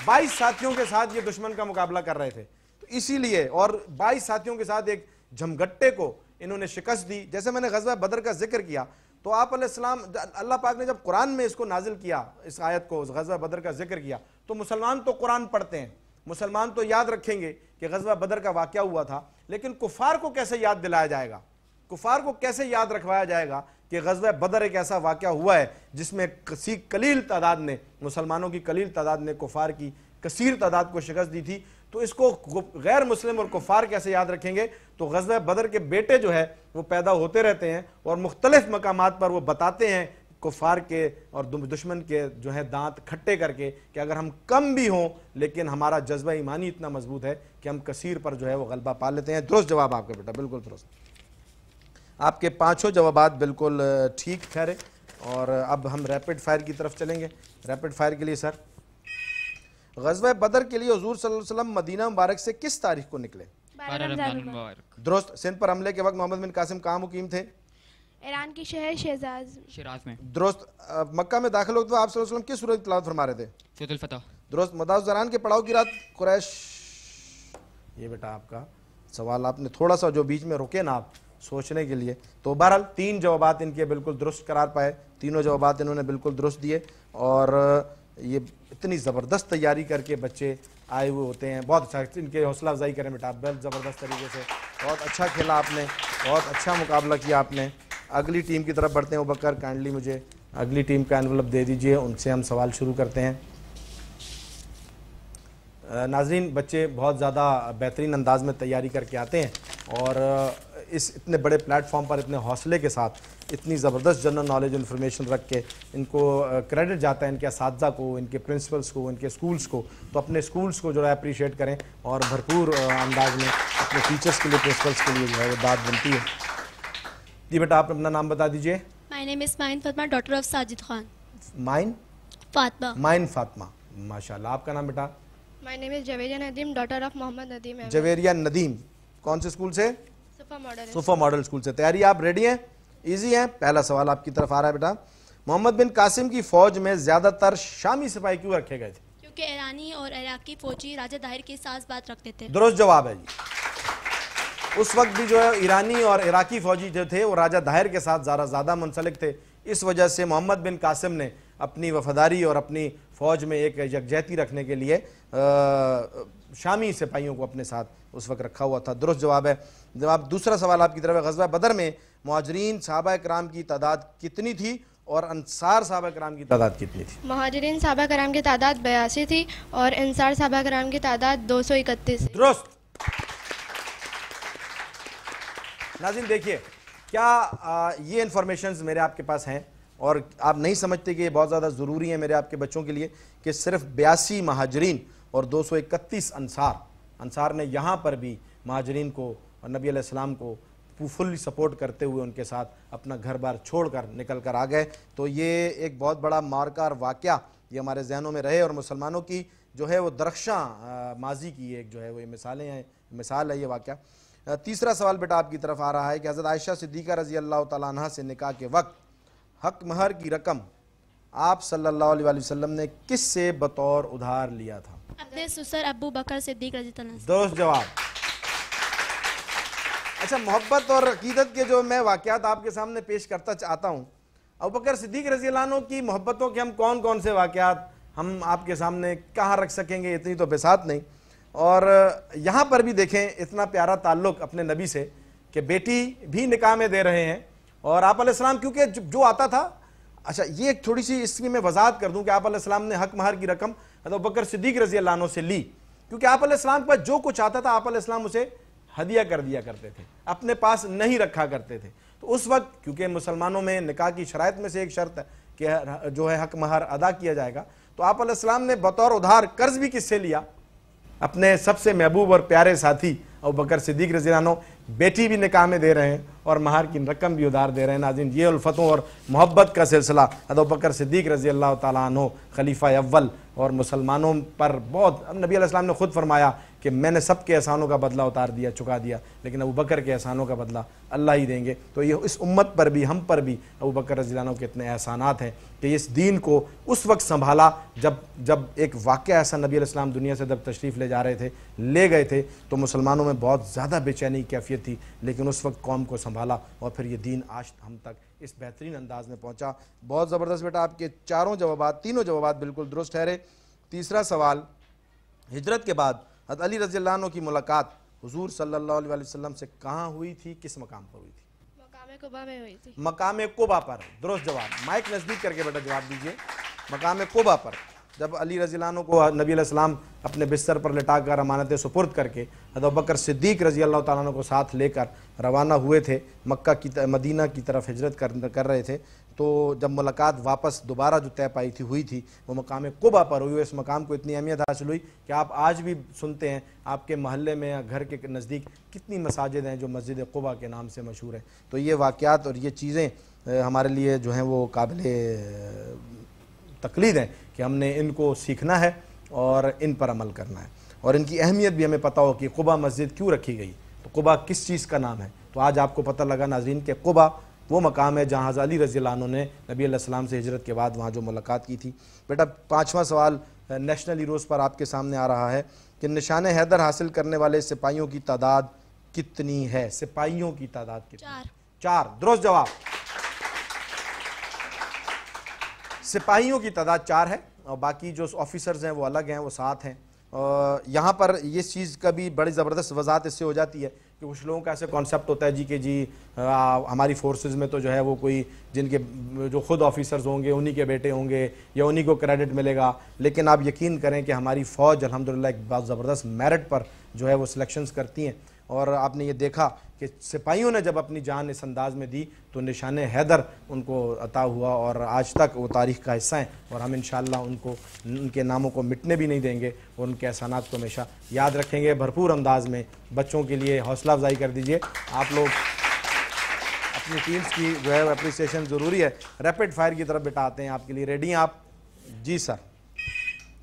22 साथियों के साथ ये दुश्मन का मुकाबला कर रहे थे, तो इसीलिए और 22 साथियों के साथ एक झमगट्टे को इन्होंने शिकस्त दी। जैसे मैंने ग़ज़वा बदर का जिक्र किया तो आप अलैहिस्सलाम, अल्लाह पाक ने जब कुरान में इसको नाजिल किया, इस आयत को, ग़ज़वा बदर का जिक्र किया, तो मुसलमान तो कुरान पढ़ते हैं, मुसलमान तो याद रखेंगे कि ग़ज़वा बदर का वाक़या हुआ था, लेकिन कुफ़ार को कैसे याद दिलाया जाएगा, कुफ़ार को कैसे याद रखवाया जाएगा कि ग़ज़वा बदर एक ऐसा वाक़या हुआ है जिसमें कलील तादाद ने, मुसलमानों की कलील तादाद ने कुफ़ार की कसीर तादाद को शिकस्त दी थी। तो इसको गैर मुस्लिम और कुफ़ार कैसे याद रखेंगे? तो ग़ज़वा बदर के बेटे जो है वो पैदा होते रहते हैं और मुख्तलिफ मकामात पर वो बताते हैं कुफ़ार के और दुश्मन के जो है दांत खट्टे करके कि अगर हम कम भी हों लेकिन हमारा जज्बा ईमानी इतना मजबूत है कि हम कसीर पर जो है वो गलबा पा लेते हैं। दुरुस्त जवाब आपका बेटा, बिल्कुल दुरुस्त। आपके 5 जवाबात बिल्कुल ठीक ठहरे। और अब हम रैपिड फायर की तरफ चलेंगे। रैपिड फायर के लिए सर, ग़ज़वा बदर के लिए हुज़ूर सल्लल्लाहु अलैहि वसल्लम मदीना मुबारक से किस तारीख को निकले? 12 रमज़ान मुबारक। दुरुस्त। सिंध पर हमले के वक्त मोहम्मद बिन कासिम कहाँ मुकीम थे? ईरान की शहर शिराज में। दुरुस्त। मक्का में दाखिल होते हुए आप सल्लल्लाहु अलैहि वसल्लम किस सूरत की तिलावत फरमा रहे थे? सूरतुल फतह। दुरुस्त। मदाउज़रान के पड़ाव की रात कुरैश, ये बेटा आपका सवाल आपने थोड़ा सा जो बीच में रुके ना आप सोचने के लिए, तो बहरहाल 3 जवाबात इनके बिल्कुल दुरुस्त करार पाए, तीनों जवाबात इन्होंने बिल्कुल दुरुस्त दिए। और ये इतनी ज़बरदस्त तैयारी करके बच्चे आए हुए होते हैं, बहुत अच्छा, इनके हौसला अफजाई करें बेटा, बहुत ज़बरदस्त तरीके से, बहुत अच्छा खेला आपने, बहुत अच्छा मुकाबला किया आपने। अगली टीम की तरफ बढ़ते हैं। अबूबकर काइंडली मुझे अगली टीम का एनवलप दे दीजिए, उनसे हम सवाल शुरू करते हैं। नाजरीन, बच्चे बहुत ज़्यादा बेहतरीन अंदाज में तैयारी करके आते हैं और इस इतने बड़े प्लेटफॉर्म पर इतने हौसले के साथ इतनी ज़बरदस्त जनरल नॉलेज इन्फॉर्मेशन रख के इनको क्रेडिट जाता है इनके असातिज़ा को, इनके प्रिंसिपल्स को, इनके स्कूल्स को। तो अपने स्कूल्स को जो है अप्रीशिएट करें और भरपूर अंदाज में अपने टीचर्स के लिए, प्रिंसिपल्स के लिए जो है वो दाद बनती है। जी बेटा, आप अपना नाम बता दीजिए। My name is Mahin Fatima, daughter of Sajid Khan. Mahin Fatima. Mahin Fatima, माशाल्लाह। आपका नाम बेटा? My name is Javeria Nadeem, daughter of Mohammad Nadeem. Javeria Nadeem, कौन से स्कूल से? सुफा मॉडल स्कूल से। तैयारी आप रेडी हैं? इजी है। पहला सवाल आपकी तरफ आ रहा है बेटा। मोहम्मद बिन कासिम की फौज में ज्यादातर शामी सिपाही क्यों रखे गए थे? क्योंकि ईरानी और इराकी फौजी राजा दाहिर के साथ बात रखते थे। दुरुस्त जवाब है जी। उस वक्त भी जो है ईरानी और इराकी फौजी जो थे वो राजा दाहिर के साथ ज़्यादा मुंसलिक थे। इस वजह से मोहम्मद बिन कासिम ने अपनी वफादारी और अपनी फ़ौज में एक यकजहती रखने के लिए शामी सिपाहियों को अपने साथ उस वक्त रखा हुआ था। दुरुस्त जवाब है। जवाब दूसरा सवाल आपकी तरफ है। ग़ज़वा बदर में मुहाजिरीन सहाबा कराम की तादाद कितनी थी और अंसार सहाबा कराम की तादाद कितनी थी? मुहाजिरीन सहाबा कराम की तादाद 82 थी और अंसार सहाबा कराम की तादाद 231। दुरुस्त। नाज़रीन देखिए, क्या ये इंफॉर्मेशंस मेरे आपके पास हैं और आप नहीं समझते कि ये बहुत ज़्यादा ज़रूरी है मेरे आपके बच्चों के लिए कि सिर्फ 82 महाजरीन और 231 अंसार ने यहाँ पर भी महाजरीन को और नबी अलैहिस्सलाम को फुल्ली सपोर्ट करते हुए उनके साथ अपना घर बार छोड़कर निकल कर आ गए। तो ये एक बहुत बड़ा मारकार वाक़या ये हमारे जहनों में रहे और मुसलमानों की जो है वो दरख्शां माजी की एक जो है वो ये मिसाल है ये वाक़या। तीसरा सवाल बेटा आपकी तरफ आ रहा है कि हज़रत आयशा सिद्दीक़ा रज़ी अल्लाह तआला अन्हा से निकाह के वक्त हक महर की रकम आप सल्लल्लाहु अलैहि वसल्लम ने किस से बतौर उधार लिया था? अपने ससुर अबू बकर सिद्दीक रज़ी अल्लाह अन्हु। दुरुस्त जवाब। अच्छा, मोहब्बत और अकीदत के जो मैं वाक़यात आपके सामने पेश करता आता हूँ, अबू बकर सिद्दीक रज़ी अल्लाह अन्हु की मोहब्बतों के हम कौन कौन से वाक़यात हम आपके सामने कहाँ रख सकेंगे, इतनी तो बेसात नहीं। और यहाँ पर भी देखें इतना प्यारा ताल्लुक़ अपने नबी से कि बेटी भी निकाह में दे रहे हैं और आप अलैहिस्सलाम क्योंकि जो आता था। अच्छा, ये एक थोड़ी सी इसकी मैं वजाहत कर दूं कि आप अलैहिस्सलाम ने हक महर की रकम अबू बकर सिद्दीक रज़ी अल्लाह अन्हु से ली क्योंकि आप अलैहिस्सलाम के पास जो कुछ आता था आप अलैहिस्सलाम उसे हदिया कर दिया करते थे, अपने पास नहीं रखा करते थे। तो उस वक्त क्योंकि मुसलमानों में निकाह की शराइत में से एक शर्त है कि जो है हक महर अदा किया जाएगा, तो आप अलैहिस्सलाम ने बतौर उधार कर्ज भी किससे लिया? अपने सबसे महबूब और प्यारे साथी अबू बकर सिद्दीक रज़ी अल्लाह अन्हु। बेटी भी निकाह में दे रहे हैं और महर की रकम भी उधार दे रहे हैं। नाज़रीन, ये उल्फतों और मोहब्बत का सिलसिला अबू बकर सिद्दीक रज़ी अल्लाह ताला अन्हु खलीफा अव्वल और मुसलमानों पर बहुत, नबी अलैहिस्सलाम ने खुद फरमाया कि मैंने सबके एहसानों का बदला उतार दिया, चुका दिया, लेकिन अबू बकर के एहसानों का बदला अल्लाह ही देंगे। तो ये इस उम्मत पर भी, हम पर भी अबू बकर रज़ी अल्लाह अन्हु के इतने एहसानात हैं कि इस दीन को उस वक्त संभाला जब एक वाक़या ऐसा नबी अलैहिस्सलाम दुनिया से जब तशरीफ़ ले जा रहे थे, ले गए थे, तो मुसलमानों में बहुत ज़्यादा बेचैनी की कैफियत थी, लेकिन उस वक्त कौम को संभाला और फिर ये दीन आज हम तक इस बेहतरीन अंदाज में पहुँचा। बहुत ज़बरदस्त बेटा, आपके तीनों जवाबात बिल्कुल दुरुस्त ठहरे। तीसरा सवाल, हिजरत के बाद हज़रत अली रज़ी अल्लाह अन्हु की मुलाकात हुज़ूर सल्लल्लाहु अलैहि वसल्लम से कहाँ हुई थी, किस मकाम पर हुई थी? मकाम कुबा में हुई थी। मकाम कुबा पर, दुरुस्त जवाब। माइक नज़दीक करके बेटा जवाब दीजिए। मकाम कुबा पर जब अली रज़ी अल्लाह अन्हु को नबी अलैहिस्सलाम अपने बिस्तर पर लिटाकर अमानतें सुपुर्द करके हज़रत अबू बकर सिद्दीक रज़ी अल्लाह ताला अन्हु को साथ लेकर रवाना हुए थे, मदीना की तरफ हिजरत कर रहे थे, तो जब मुलाकात वापस दोबारा जो तय पाई थी हुई थी वो मकाम कुबा पर हुई। इस मकाम को इतनी अहमियत हासिल हुई कि आप आज भी सुनते हैं आपके महल्ले में या घर के नज़दीक कितनी मसाजिद हैं जो मस्जिद कुबा के नाम से मशहूर हैं। तो ये वाक़यात और ये चीज़ें हमारे लिए जो हैं वो काबिल तकलीद हैं कि हमने इनको सीखना है और इन पर अमल करना है, और इनकी अहमियत भी हमें पता हो कि कुबा मस्जिद क्यों रखी गई, तो कुबा किस चीज़ का नाम है। तो आज आपको पता लगा नाज़रीन के कुबा वो मकाम है जहाँ अली रज़ी अल्लाह अन्हु ने नबी अलैहिस्सलाम से हिजरत के बाद वहाँ जो मुलाकात की थी। बेटा, पाँचवा सवाल नेशनल हीरोज़ पर आपके सामने आ रहा है कि निशान हैदर हासिल करने वाले सिपाहियों की तादाद कितनी है? सिपाहियों की तादाद कितनी? 4। दुरुस्त जवाब। सिपाहियों की तादाद 4 है और बाकी जो ऑफिसर्स हैं वो अलग हैं, वो 7 हैं। यहाँ पर ये चीज़ का भी बड़ी ज़बरदस्त वजाहत इससे हो जाती है कि कुछ लोगों का ऐसे कॉन्सेप्ट होता है जी कि हमारी फोर्सेस में तो जो है वो कोई जिनके जो ख़ुद ऑफिसर्स होंगे उन्हीं के बेटे होंगे या उन्हीं को क्रेडिट मिलेगा, लेकिन आप यकीन करें कि हमारी फ़ौज अल्हम्दुलिल्लाह एक बहुत ज़बरदस्त मेरिट पर जो है वो सिलेक्शंस करती हैं। और आपने ये देखा कि सिपाहियों ने जब अपनी जान इस अंदाज में दी तो निशान हैदर उनको अता हुआ और आज तक वो तारीख़ का हिस्सा हैं, और हम इंशाअल्लाह उनके नामों को मिटने भी नहीं देंगे और उनके एहसानात को हमेशा याद रखेंगे भरपूर अंदाज में। बच्चों के लिए हौसला अफजाई कर दीजिए। आप लोग अपनी टीम्स की जो है अप्रिसिएशन ज़रूरी है। रैपिड फायर की तरफ बेटा आते हैं, आपके लिए रेडी हैं आप? जी सर।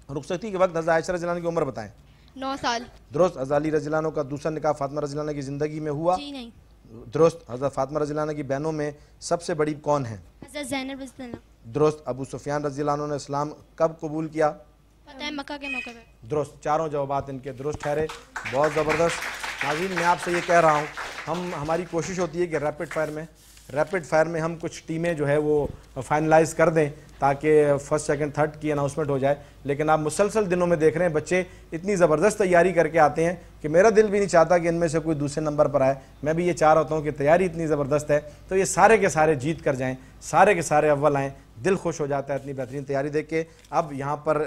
रुखसती के वक्त हज़रत आयशा रज़ी अल्लाह अन्हा की उम्र बताएँ। 9 साल। दुरुस्त। हज़रत अली रज़ी अल्लाह अन्हु का दूसरा निकाह फातिमा रज़ी अल्लाह अन्हा की ज़िंदगी में हुआ? जी नहीं। दुरुस्त। हज़रत फातिमा रज़ी अल्लाह अन्हा की बहनों में सबसे बड़ी कौन है? हज़रत ज़ैनब रज़ी अल्लाह। दुरुस्त। अबू सुफियान रज़ी अल्लाह अन्हु ने इस्लाम कब कबूल किया? पता है, मक्का के मौके पर। दुरुस्त। चारों जवाबात इनके दुरुस्त ठहरे। बहुत ज़बरदस्त। नाज़रीन, मैं आपसे ये कह रहा हूँ, हमारी कोशिश होती है कि रैपिड फायर में हम कुछ टीमें जो है वो फाइनलाइज कर दें ताकि फर्स्ट सेकंड थर्ड की अनाउंसमेंट हो जाए, लेकिन आप मुसलसल दिनों में देख रहे हैं बच्चे इतनी ज़बरदस्त तैयारी करके आते हैं कि मेरा दिल भी नहीं चाहता कि इनमें से कोई दूसरे नंबर पर आए। मैं भी ये चाह रहा हूँ कि तैयारी इतनी ज़बरदस्त है तो ये सारे के सारे जीत कर जाएँ, सारे के सारे अव्वल आएँ। दिल खुश हो जाता है इतनी बेहतरीन तैयारी देख के। अब यहाँ पर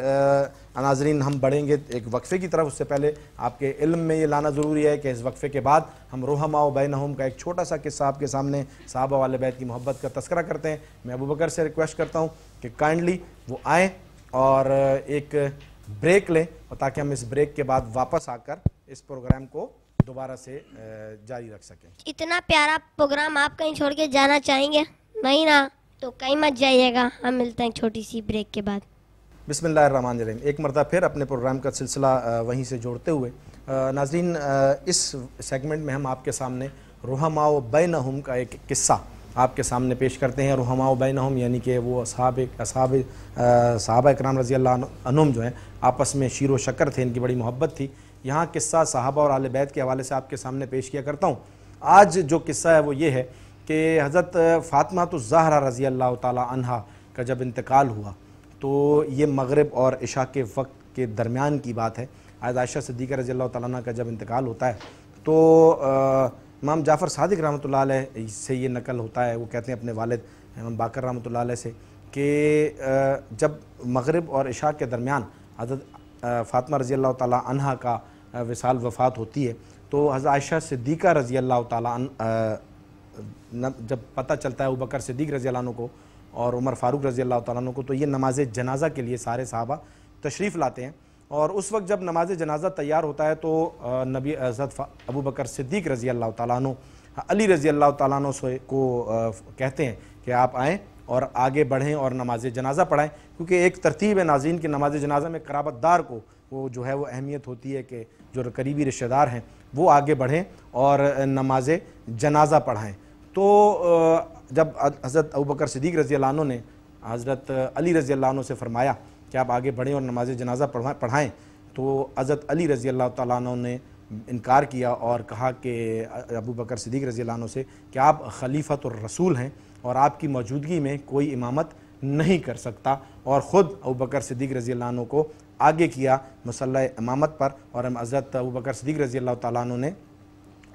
नाज़रीन हम बढ़ेंगे एक वक्फ़े की तरफ। उससे पहले आपके इल्म में ये लाना ज़रूरी है कि इस वक्फ़े के बाद हम रुहमा बैनहुम का एक छोटा सा किस्सा आपके सामने सहाबा वाले बैत की मोहब्बत का तस्करा करते हैं। मैं अबू बकर से रिक्वेस्ट करता हूँ कि काइंडली वो आएँ और एक ब्रेक लें, और ताकि हम इस ब्रेक के बाद वापस आकर इस प्रोग्राम को दोबारा से जारी रख सकें। इतना प्यारा प्रोग्राम आप कहीं छोड़ के जाना चाहेंगे? नहीं ना, तो कहीं मत जाइएगा। हम मिलते हैं छोटी सी ब्रेक के बाद। बिस्मिल्लाहिर्रहमानिर्रहीम। एक मरतबा फिर अपने प्रोग्राम का सिलसिला वहीं से जोड़ते हुए नाज़रीन, इस सेगमेंट में हम आपके सामने रुहमाओ बैनहुम का एक किस्सा आपके सामने पेश करते हैं। रुहमाओ बैनहुम यानी कि वो सहाबा इकराम रज़ी अल्लाह अन्हुम जो हैं आपस में शीर व शक्कर थे, इनकी बड़ी मोहब्बत थी। यहाँ किस्सा सहाबा और आले बैत के हवाले से आपके सामने पेश किया करता हूँ। आज जो किस्सा है वो ये है कि हज़रत फ़ातिमा ज़हरा रज़ी अल्लाह ताला अन्हा का जब इंतकाल हुआ तो ये मगरिब और इशा के वक्त के दरमियान की बात है। आज आयशा सिद्दीक़ा रज़ी अल्लाह ताला अन्हा का जब इंतकाल होता है तो इमाम जाफ़र सादिक रहमतुल्लाह अलैह से ये नकल होता है, वो कहते हैं अपने वालिद इमाम बाकर रहमतुल्लाह अलैह से कि जब मगरिब और इशा के दरमियान हज़रत फ़ातिमा रज़ी अल्लाह ताला अन्हा का विसाल वफ़ात होती है तो हज़रत आयशा सिद्दीक़ा रज़ी अल्लाह ताला जब पता चलता है अबू बकर सिद्दीक़ रज़ी अल्लाह अन्हु को और उमर फ़ारूक रज़ी अल्लाह ताला अन्हु को, तो ये नमाज जनाज़ा के लिए सारे सहाबा तशरीफ़ लाते हैं। और उस वक्त जब नमाज जनाज़ा तैयार होता है तो नबी हज़रत अबू बकर सिद्दीक़ रज़ी अल्लाह ताला अन्हु अली रज़ी अल्लाह ताला अन्हु को कहते हैं कि आप आएँ और आगे बढ़ें और नमाज जनाज़ा पढ़ाएँ, क्योंकि एक तरतीब है नाज़रीन की नमाज जनाज़ा में कराबतदार को वो जो है वो अहमियत होती है कि जो करीबी रिश्तेदार हैं वो आगे बढ़ें और नमाज जनाज़ा पढ़ाएँ। तो जब हज़रत अबू बकर सिद्दीक़ रज़ी अल्लाह अन्हु ने हज़रत अली रज़ी अल्लाह अन्हु से फरमाया कि आप आगे बढ़ें और नमाज जनाज़ा पढ़ाएँ, तो हज़रत अली रज़ी अल्लाह ताला अन्हु ने इनकार किया और कहा कि अबू बकर सिद्दीक़ रज़ी अल्लाह अन्हु से कि आप खलीफतुर रसूल हैं और आपकी मौजूदगी में कोई इमामत नहीं कर सकता, और ख़ुद अबू बकर सिद्दीक़ रज़ी अल्लाह अन्हु को आगे किया मुसल्ला इमामत पर। और हज़रत अबू बकर सिद्दीक़ रज़ी अल्लाह ताला अन्हु ने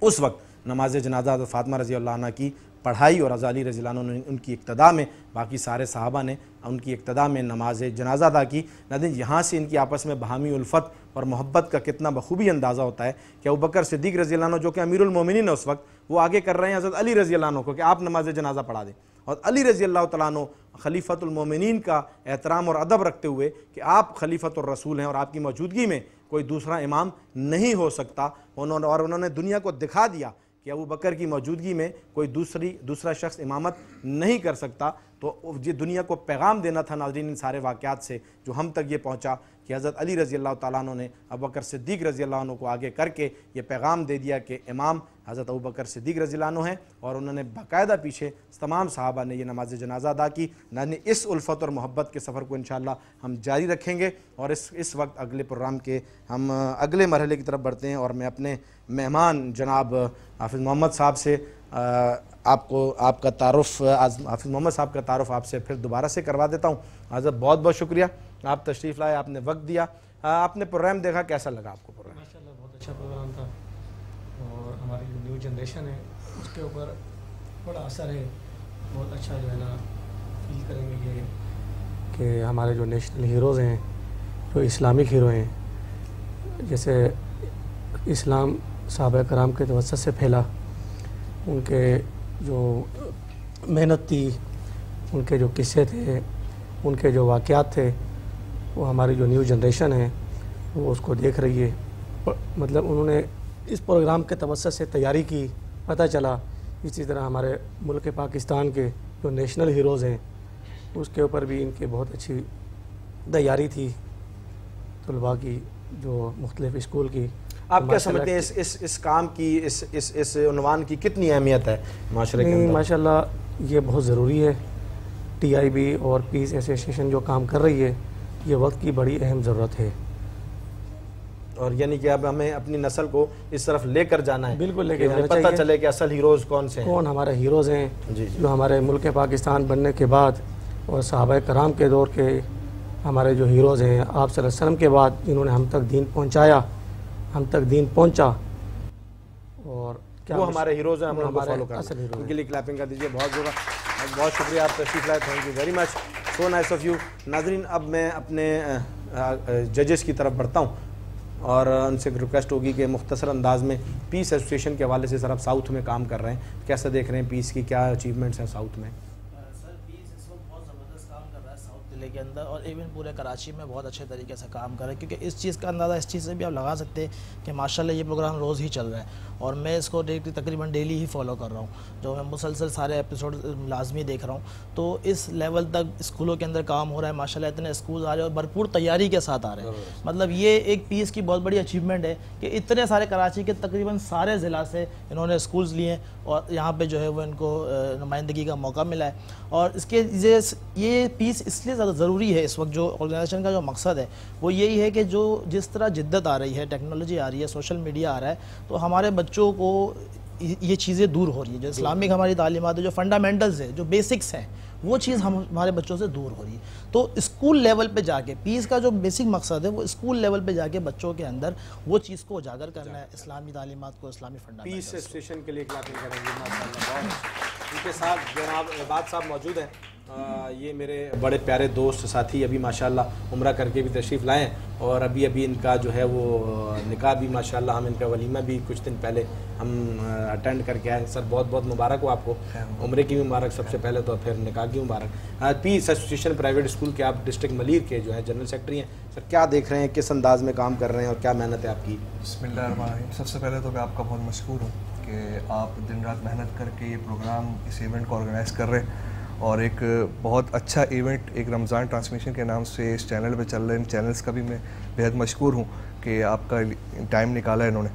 उस वक्त नमाज जनाज़ा हज़रत फ़ातिमा रज़ी अल्लाह अन्हा की पढ़ाई और हज़रत अली रज़ी अल्लाह अन्हु ने उनकी इक्तदा में, बाकी सारे सहाबा ने उनकी इक्तदा में नमाज जनाज़ा अदा की। नाज़रीन, यहाँ से इनकी आपस में बाहमी उल्फत और मोहब्बत का कितना बखूबी अंदाज़ा होता है कि अबू बकर सिद्दीक़ रज़ी अल्लाह अन्हु जो कि अमीरुल मोमिनीन है उस वक्त, वो आगे कर रहे हैं हज़रत अली रज़ी अल्लाह अन्हु को कि आप नमाज जनाज़ा पढ़ा दें, और अली रज़ी अल्लाह तआला अन्हु खलीफतुल मोमिनीन का एहतराम और अदब रखते हुए कि आप खलीफतुर रसूल हैं और आपकी मौजूदगी में कोई दूसरा इमाम नहीं हो सकता, उन्होंने दुनिया को दिखा दिया कि अबू बकर की मौजूदगी में कोई दूसरा शख्स इमामत नहीं कर सकता। तो ये दुनिया को पैगाम देना था नाज़रीन इन सारे वाक़यात से, जो हम तक ये पहुँचा कि हज़रत अली रज़ी अल्लाह तआला अन्हु ने अबू बकर सिद्दीक़ रज़ी अल्लाह अन्हु को आगे करके ये पैगाम दे दिया कि इमाम हज़रत अबू बकर सिद्दीक़ रज़ी अल्लाह अन्हु हैं, और उन्होंने बाकायदा पीछे तमाम सहाबा ने ये नमाज जनाज़ा अदा की। यानी इस उल्फत और मोहब्बत के सफ़र को इंशाअल्लाह हम जारी रखेंगे। और इस वक्त अगले प्रोग्राम के हम अगले मरहले की तरफ बढ़ते हैं, और मैं अपने मेहमान जनाब हाफिज़ मोहम्मद साहब से आपका तारुफ़ हाफिज़ मोहम्मद साहब का तारुफ़ आपसे फिर दोबारा से करवा देता हूँ। हज़रत बहुत बहुत शुक्रिया, आप तशरीफ़ लाए, आपने वक्त दिया, आपने प्रोग्राम देखा, कैसा लगा आपको प्रोग्राम? माशाल्लाह बहुत अच्छा प्रोग्राम था, और हमारी जो न्यू जनरेशन है उसके ऊपर बड़ा असर है। बहुत अच्छा जो है ना फील करेंगे ये कि हमारे जो नेशनल हीरोज़ हैं, जो इस्लामिक हीरो हैं, जैसे इस्लाम सहाबा कराम के तवस्सुत से फैला, उनके जो मेहनत थी, उनके जो किस्से थे, उनके जो वाक़यात थे, वो हमारी जो न्यू जनरेशन है वो उसको देख रही है। मतलब उन्होंने इस प्रोग्राम के तवस्सुत से तैयारी की, पता चला। इसी तरह हमारे मुल्क पाकिस्तान के जो नेशनल हीरोज़ हैं उसके ऊपर भी इनकी बहुत अच्छी तैयारी थी, तलबा की जो मुख्तलिफ़ स्कूल की। आप क्या समझते हैं इस काम की, इस उन्वान की कितनी अहमियत है माशरे के अंदर? माशाल्लाह ये बहुत ज़रूरी है। TIB और पीस एसोसिएशन जो काम कर रही है, ये वक्त की बड़ी अहम ज़रूरत है। और यानी कि अब हमें अपनी नस्ल को इस तरफ लेकर जाना है, बिल्कुल लेकर जाना पता चले कि असल हीरोज़ कौन से हैं, कौन हमारे हीरोज़ हैं जो हमारे मुल्क पाकिस्तान बनने के बाद और सहाबा कराम के दौर के हमारे जो हीरोज़ हैं, आप सल्लल्लाहु अलैहि वसल्लम के बाद जिन्होंने हम तक दीन पहुँचाया, हम तक दीन पहुँचा, और क्या वो हमारे हीरोज़ हैं, हम उनको फॉलो करें। उनके लिए क्लैपिंग कर दीजिए। बहुत शुक्रिया, आप तशरीफ़ लाए, thank you very much, so nice of you. नाज़रीन, अब मैं अपने जजेस की तरफ बढ़ता हूँ और उनसे रिक्वेस्ट होगी कि मुख्तसर अंदाज में पीस एसोसिएशन के हवाले से, सर आप साउथ में काम कर रहे हैं, कैसा देख रहे हैं पीस की, क्या अचीवमेंट्स हैं साउथ में? सर पीस इस वक्त बहुत ज़बरदस्त काम कर रहा है साउथ दिल्ली के अंदर, और इवन पूरे कराची में बहुत अच्छे तरीके से काम कर रहा है, क्योंकि इस चीज़ का अंदाज़ा इस चीज़ से भी आप लगा सकते हैं कि माशाल्लाह ये प्रोग्राम रोज़ ही चल रहा है, और मैं इसको तकरीबन डेली ही फॉलो कर रहा हूँ, जो मैं मुसलसल सारे एपिसोड लाजमी देख रहा हूँ। तो इस लेवल तक स्कूलों के अंदर काम हो रहा है माशाल्लाह, इतने स्कूल आ रहे हैं और भरपूर तैयारी के साथ आ रहे हैं। मतलब ये एक पीस की बहुत बड़ी अचीवमेंट है कि इतने सारे कराची के तकरीबन सारे ज़िला से इन्होंने स्कूल्स लिए, और यहाँ पे जो है वो इनको नुमाइंदगी का मौका मिला है। और इसके ये पीस इसलिए ज़्यादा ज़रूरी है इस वक्त, जो ऑर्गेनाइजेशन का जो मकसद है वो यही है कि जो जिस तरह जिद्दत आ रही है, टेक्नोलॉजी आ रही है, सोशल मीडिया आ रहा है, तो हमारे बच्चों को ये चीज़ें दूर हो रही है। जो इस्लामिक हमारी तालीमात है, जो फंडामेंटल्स है, जो बेसिक्स हैं, वो चीज़ हमारे बच्चों से दूर हो रही है। तो स्कूल लेवल पे जाके पीस का जो बेसिक मकसद है वो स्कूल लेवल पे जाके बच्चों के अंदर वो चीज़ को उजागर करना है, इस्लामी तालीमात को, इस्लामी फंडामेंटल्स। पीस एसोसिएशन के लिए क्लैपिंग करेंगे माशाल्लाह। उनके साथ जनाब इबाद साहब मौजूद हैं, ये मेरे बड़े प्यारे दोस्त साथी अभी माशाल्लाह उम्रा करके भी तशरीफ़ लाए और अभी इनका जो है वो निकाह भी माशाल्लाह हम इनका वलीमा भी कुछ दिन पहले हम अटेंड करके आए। सर बहुत बहुत मुबारक हो आपको, उम्रे की भी मुबारक सबसे पहले तो, फिर निकाह की मुबारक। पीस एसोसिएशन प्राइवेट स्कूल के आप डिस्ट्रिक्ट मलीर के जो है जनरल सेक्रेटरी हैं। सर क्या देख रहे हैं, किस अंदाज में काम कर रहे हैं और क्या मेहनत है आपकी? बिस्मिल्लाहिर्रहमानिर्रहीम। सबसे पहले तो मैं आपका बहुत मशकूर हूँ कि आप दिन रात मेहनत करके ये प्रोग्राम, इस इवेंट को ऑर्गेनाइज़ कर रहे हैं और एक बहुत अच्छा इवेंट एक रमज़ान ट्रांसमिशन के नाम से इस चैनल पे चल रहे हैं। चैनल्स का भी मैं बेहद मशकूर हूँ कि आपका टाइम निकाला है इन्होंने।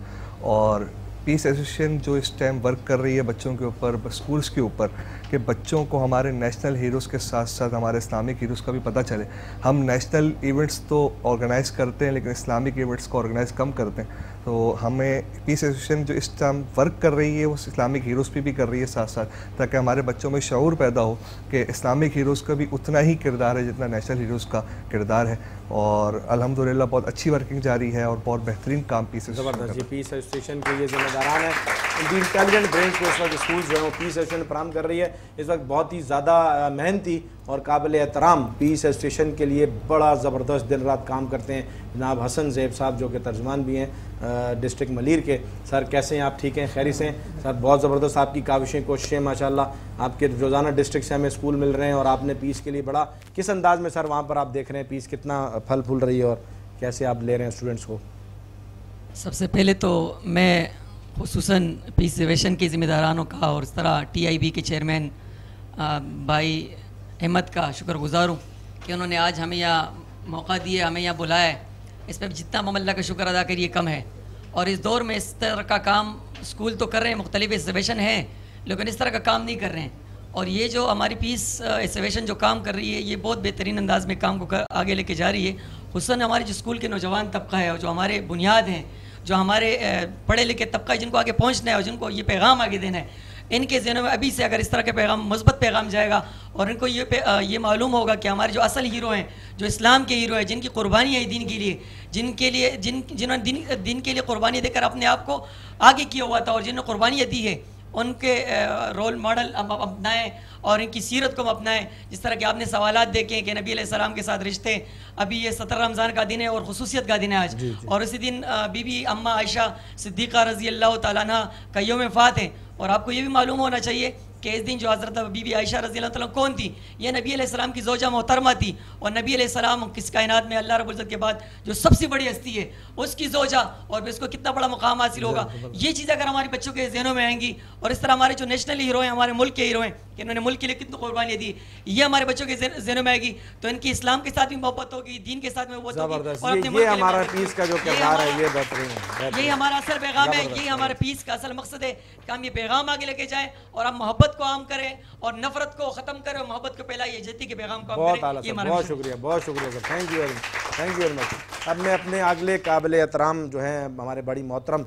और पीस एसोसिएशन जो इस टाइम वर्क कर रही है बच्चों के ऊपर, स्कूल्स के ऊपर, कि बच्चों को हमारे नेशनल हीरोज़ के साथ साथ हमारे इस्लामिक हीरोज़ का भी पता चले। हम नेशनल इवेंट्स तो ऑर्गेनाइज़ करते हैं लेकिन इस्लामिक इवेंट्स को ऑर्गेनाइज़ कम करते हैं। तो हमें पीस एसोसिएशन जो इस टाइम वर्क कर रही है वो इस्लामिक हीरोज़ पे भी कर रही है साथ साथ, ताकि हमारे बच्चों में शऊर पैदा हो कि इस्लामिक हीरोज़ का भी उतना ही किरदार है जितना नेशनल हीरोज़ का किरदार है। और अल्हम्दुलिल्लाह बहुत अच्छी वर्किंग जारी है और बहुत बेहतरीन काम पीस ज़बरदस्त जी। पीस एसोसिएशन के ये जिम्मेदारान हैं, इनकी इंटेलिजेंट ब्रेन्स को इस वक्त स्कूल जो है वो पीस एसोसिएशन फराहम कर रही है। इस वक्त बहुत ही ज़्यादा मेहनती और काबिल एहतराम पीस एसोसिएशन के लिए बड़ा ज़बरदस्त दिन रात काम करते हैं जनाब हसन ज़ैब साहब, जो कि तर्जुमान भी हैं डिस्ट्रिक्ट मलीर के। सर कैसे हैं आप? ठीक हैं, खैरियत से हैं? सर बहुत ज़बरदस्त आपकी काविशें, कोशिशें माशाल्लाह। आपके रोज़ाना डिस्ट्रिक्ट से हमें स्कूल मिल रहे हैं और आपने पीस के लिए बड़ा किस अंदाज में सर वहाँ पर आप देख रहे हैं पीस कितना फल फूल रही है और कैसे आप ले रहे हैं स्टूडेंट्स को? सबसे पहले तो मैं खुसूसन पीस एविएशन के ज़िम्मेदारानों का और इस तरह TIB के चेयरमैन भाई अहमद का शुक्रगुजार हूँ कि उन्होंने आज हमें यहाँ मौका दिया, हमें यहाँ बुलाया है। इस पर जितना हम अल्लाह का शुक्र अदा करिए कम है। और इस दौर में इस तरह का काम स्कूल तो कर रहे हैं, मुख्तलिफ एग्जीबिशन हैं, लेकिन इस तरह का काम नहीं कर रहे हैं। और ये जो हमारी पीस एग्जीबिशन जो काम कर रही है ये बहुत बेहतरीन अंदाज में काम को आगे लेके जा रही है। खुसूसन हमारे जो स्कूल के नौजवान तबका है और जो हमारे बुनियाद हैं, जो हमारे पढ़े लिखे तबका है, जिनको आगे पहुँचना है और जिनको ये पैगाम आगे देना है, इनके ज़हनों में अभी से अगर इस तरह के पैगाम, मुस्बत पैगाम जाएगा और इनको ये मालूम होगा कि हमारे जो असल हीरो हैं, जो इस्लाम के हीरो हैं, जिनकी कुर्बानी है दीन के लिए, जिन्होंने दिन के लिए कुर्बानी देकर अपने आप को आगे किया हुआ था और जिन्होंने कुर्बानियाँ दी है, उनके रोल मॉडल हम अपनाएं और इनकी सीरत को हम अपनाएं। जिस तरह के आपने सवालात देखे कि नबी अलैहिस्सलाम के साथ रिश्ते, अभी ये 17 रमज़ान का दिन है और खुसूसियत का दिन है आज, और इसी दिन बीबी अम्मा आयशा सिद्दीक़ा रज़ी अल्लाह तआला अन्हा का यौम वफ़ात है। और आपको ये भी मालूम होना चाहिए कि इस दिन जो हज़रत बीबी आयशा रज़ी अल्लाह तआला कौन थी? ये नबी अलैहिस्सलाम की ज़ौजा मोहतरमा थी। और नबी अलैहिस्सलाम किस कायनात में अल्लाह रब्बुल इज़्ज़त के बाद जो सबसे बड़ी हस्ती है उसकी ज़ौजा, और इसको कितना बड़ा मुकाम हासिल होगा। ये चीज़ अगर हमारे बच्चों के ज़हनों में आएंगी और इस तरह हमारे जो नेशनल हीरो हैं, हमारे मुल्क के हीरो हैं, कि इन्होंने मुल्क के लिए कितनी कुर्बानियाँ दी, ये हमारे बच्चों के ज़हनों में आएगी तो इनकी इस्लाम के साथ भी मोहब्बत होगी, दीन के साथ मोहब्बत होगी। ये हमारा पीस का जो किरदार है ये बेहतरीन है, यही हमारा असल पैगाम है, यही हमारे पीस का असल मकसद है कि हम ये पैगाम आगे लेके जाएं और हम मोहब्बत को आम करें और नफरत को ख़त्म करें और मोहब्बत को फैलाइए, इज्जती के पैगाम को बहुत आला सर, बहुत शुक्रिया, बहुत शुक्रिया sir, thank you very much. अब मैं अपने अगले काबिल एहतराम जो हैं हमारे बड़ी मोहतरम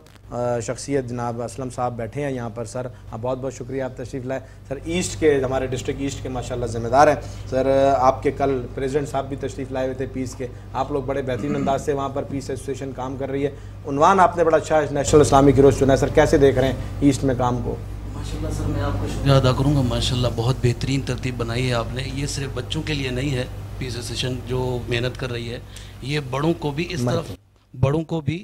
शख्सियत जनाब असलम साहब बैठे हैं यहाँ पर। सर आप बहुत बहुत शुक्रिया, आप तशरीफ़ लाए। सर ईस्ट के, हमारे डिस्ट्रिक्ट ईस्ट के माशाल्लाह ज़िम्मेदार हैं। सर आपके कल प्रेसिडेंट साहब भी तशरीफ़ लाए हुए थे पीस के, आप लोग बड़े बेहतरीन अंदाज से वहाँ पर पीस एसोसिएशन काम कर रही है। उन्वान आपने बड़ा अच्छा नेशनल इस्लामिक हीरोज़ चुना है। सर कैसे देख रहे हैं ईस्ट में काम को? माशाल्लाह सर, मैं आपको शुक्रिया अदा करूँगा। माशाल्लाह बहुत बेहतरीन तरतीब बनाई है आपने। ये सिर्फ बच्चों के लिए नहीं है, पीस एसोसिएशन जो मेहनत कर रही है, ये बड़ों को भी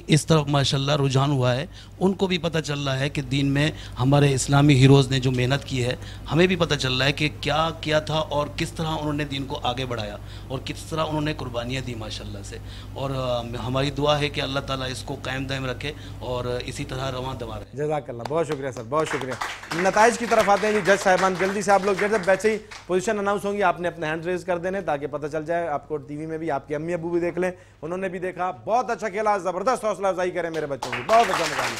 इस तरफ माशाल्लाह रुझान हुआ है। उनको भी पता चल रहा है कि दीन में हमारे इस्लामी हीरोज़ ने जो मेहनत की है, हमें भी पता चल रहा है कि क्या किया था और किस तरह उन्होंने दीन को आगे बढ़ाया और किस तरह उन्होंने कुर्बानियाँ दी माशाल्लाह से। और हमारी दुआ है कि अल्लाह ताला इसको कायम दायम रखे और इसी तरह रवां दवा रहे। जज़ाकल्लाह, बहुत शुक्रिया सर, बहुत शुक्रिया। नताइज की तरफ आते हैं जी। जज साहिबान जल्दी से आप लोग जब वैसे ही पोजीशन अनाउंस होंगी आपने अपने हैंड रेज कर देने ताकि पता चल जाए आपको, टीवी में भी आपके अम्मी अबू भी देख लें, उन्होंने भी देखा। बहुत अच्छा खेला, ज़बरदस्त हौसला अफजाई करें मेरे बच्चों की, बहुत अच्छा मुकाबला।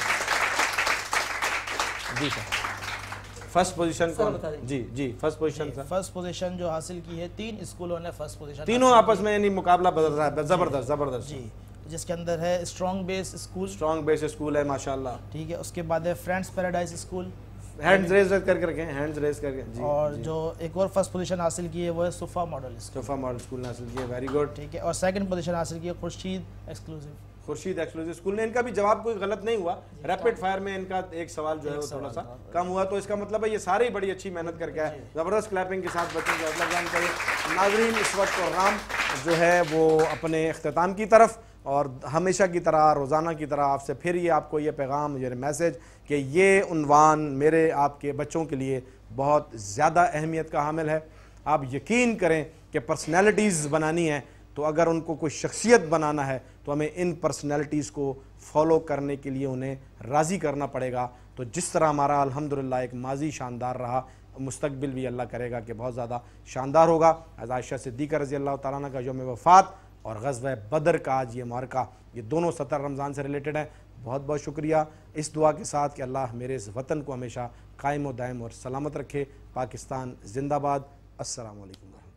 जी सर, फर्स्ट पोजीशन कौन? जी first position sir. First position जो हासिल की है, 3 स्कूलों ने फर्स्ट पोजीशन, तीनों आपस में यानी मुकाबला बदल रहा है, जबरदस्त जी, जिसके अंदर है स्ट्रॉन्ग बेस स्कूल है माशाल्लाह, ठीक है। उसके बाद है friends paradise school, hands raise करके रखें, हैंड्स रेज करके जी। और जो एक और फर्स्ट पोजीशन हासिल की है वो है सुफा मॉडल स्कूल ने हासिल की है, वेरी गुड, ठीक है। और सेकंड पोजीशन हासिल की है Khurshid exclusive Khurshid exclusive school ने, इनका भी जवाब कोई गलत नहीं हुआ, रैपिड फायर में इनका एक सवाल जो है वो थोड़ा सा कम हुआ, तो इसका मतलब है ये सारे ही बड़ी अच्छी मेहनत करके आए। ज़बरदस्त क्लैपिंग के साथ बच्चों की हौसला अफजाई करें। नाज़रीन, इस वक्त प्रोग्राम जो है वो अपने अख्ताम की तरफ, और हमेशा की तरह रोज़ाना की तरह आपसे फिर ये आपको ये पैगाम, ये मैसेज कि ये उन्वान मेरे आपके बच्चों के लिए बहुत ज़्यादा अहमियत का हामिल है। आप यकीन करें कि पर्सनैलिटीज़ बनानी है तो अगर उनको कोई शख्सियत बनाना है तो हमें इन पर्सनैलिटीज़ को फॉलो करने के लिए उन्हें राज़ी करना पड़ेगा। तो जिस तरह हमारा अल्हम्दुलिल्लाह एक माजी शानदार रहा, मुस्तकबिल भी अल्लाह करेगा कि बहुत ज़्यादा शानदार होगा। आयशा सिद्दीक़ा रज़ी अल्लाह तआला अन्हा का यौम वफ़ात और ग़ज़वा बदर का आज ये मार्का, ये दोनों 17 रमज़ान से रिलेटेड हैं। बहुत बहुत शुक्रिया, इस दुआ के साथ कि अल्लाह मेरे इस वतन को हमेशा कायम व दायम और सलामत रखे। पाकिस्तान जिंदाबाद। अस्सलामु अलैकुम।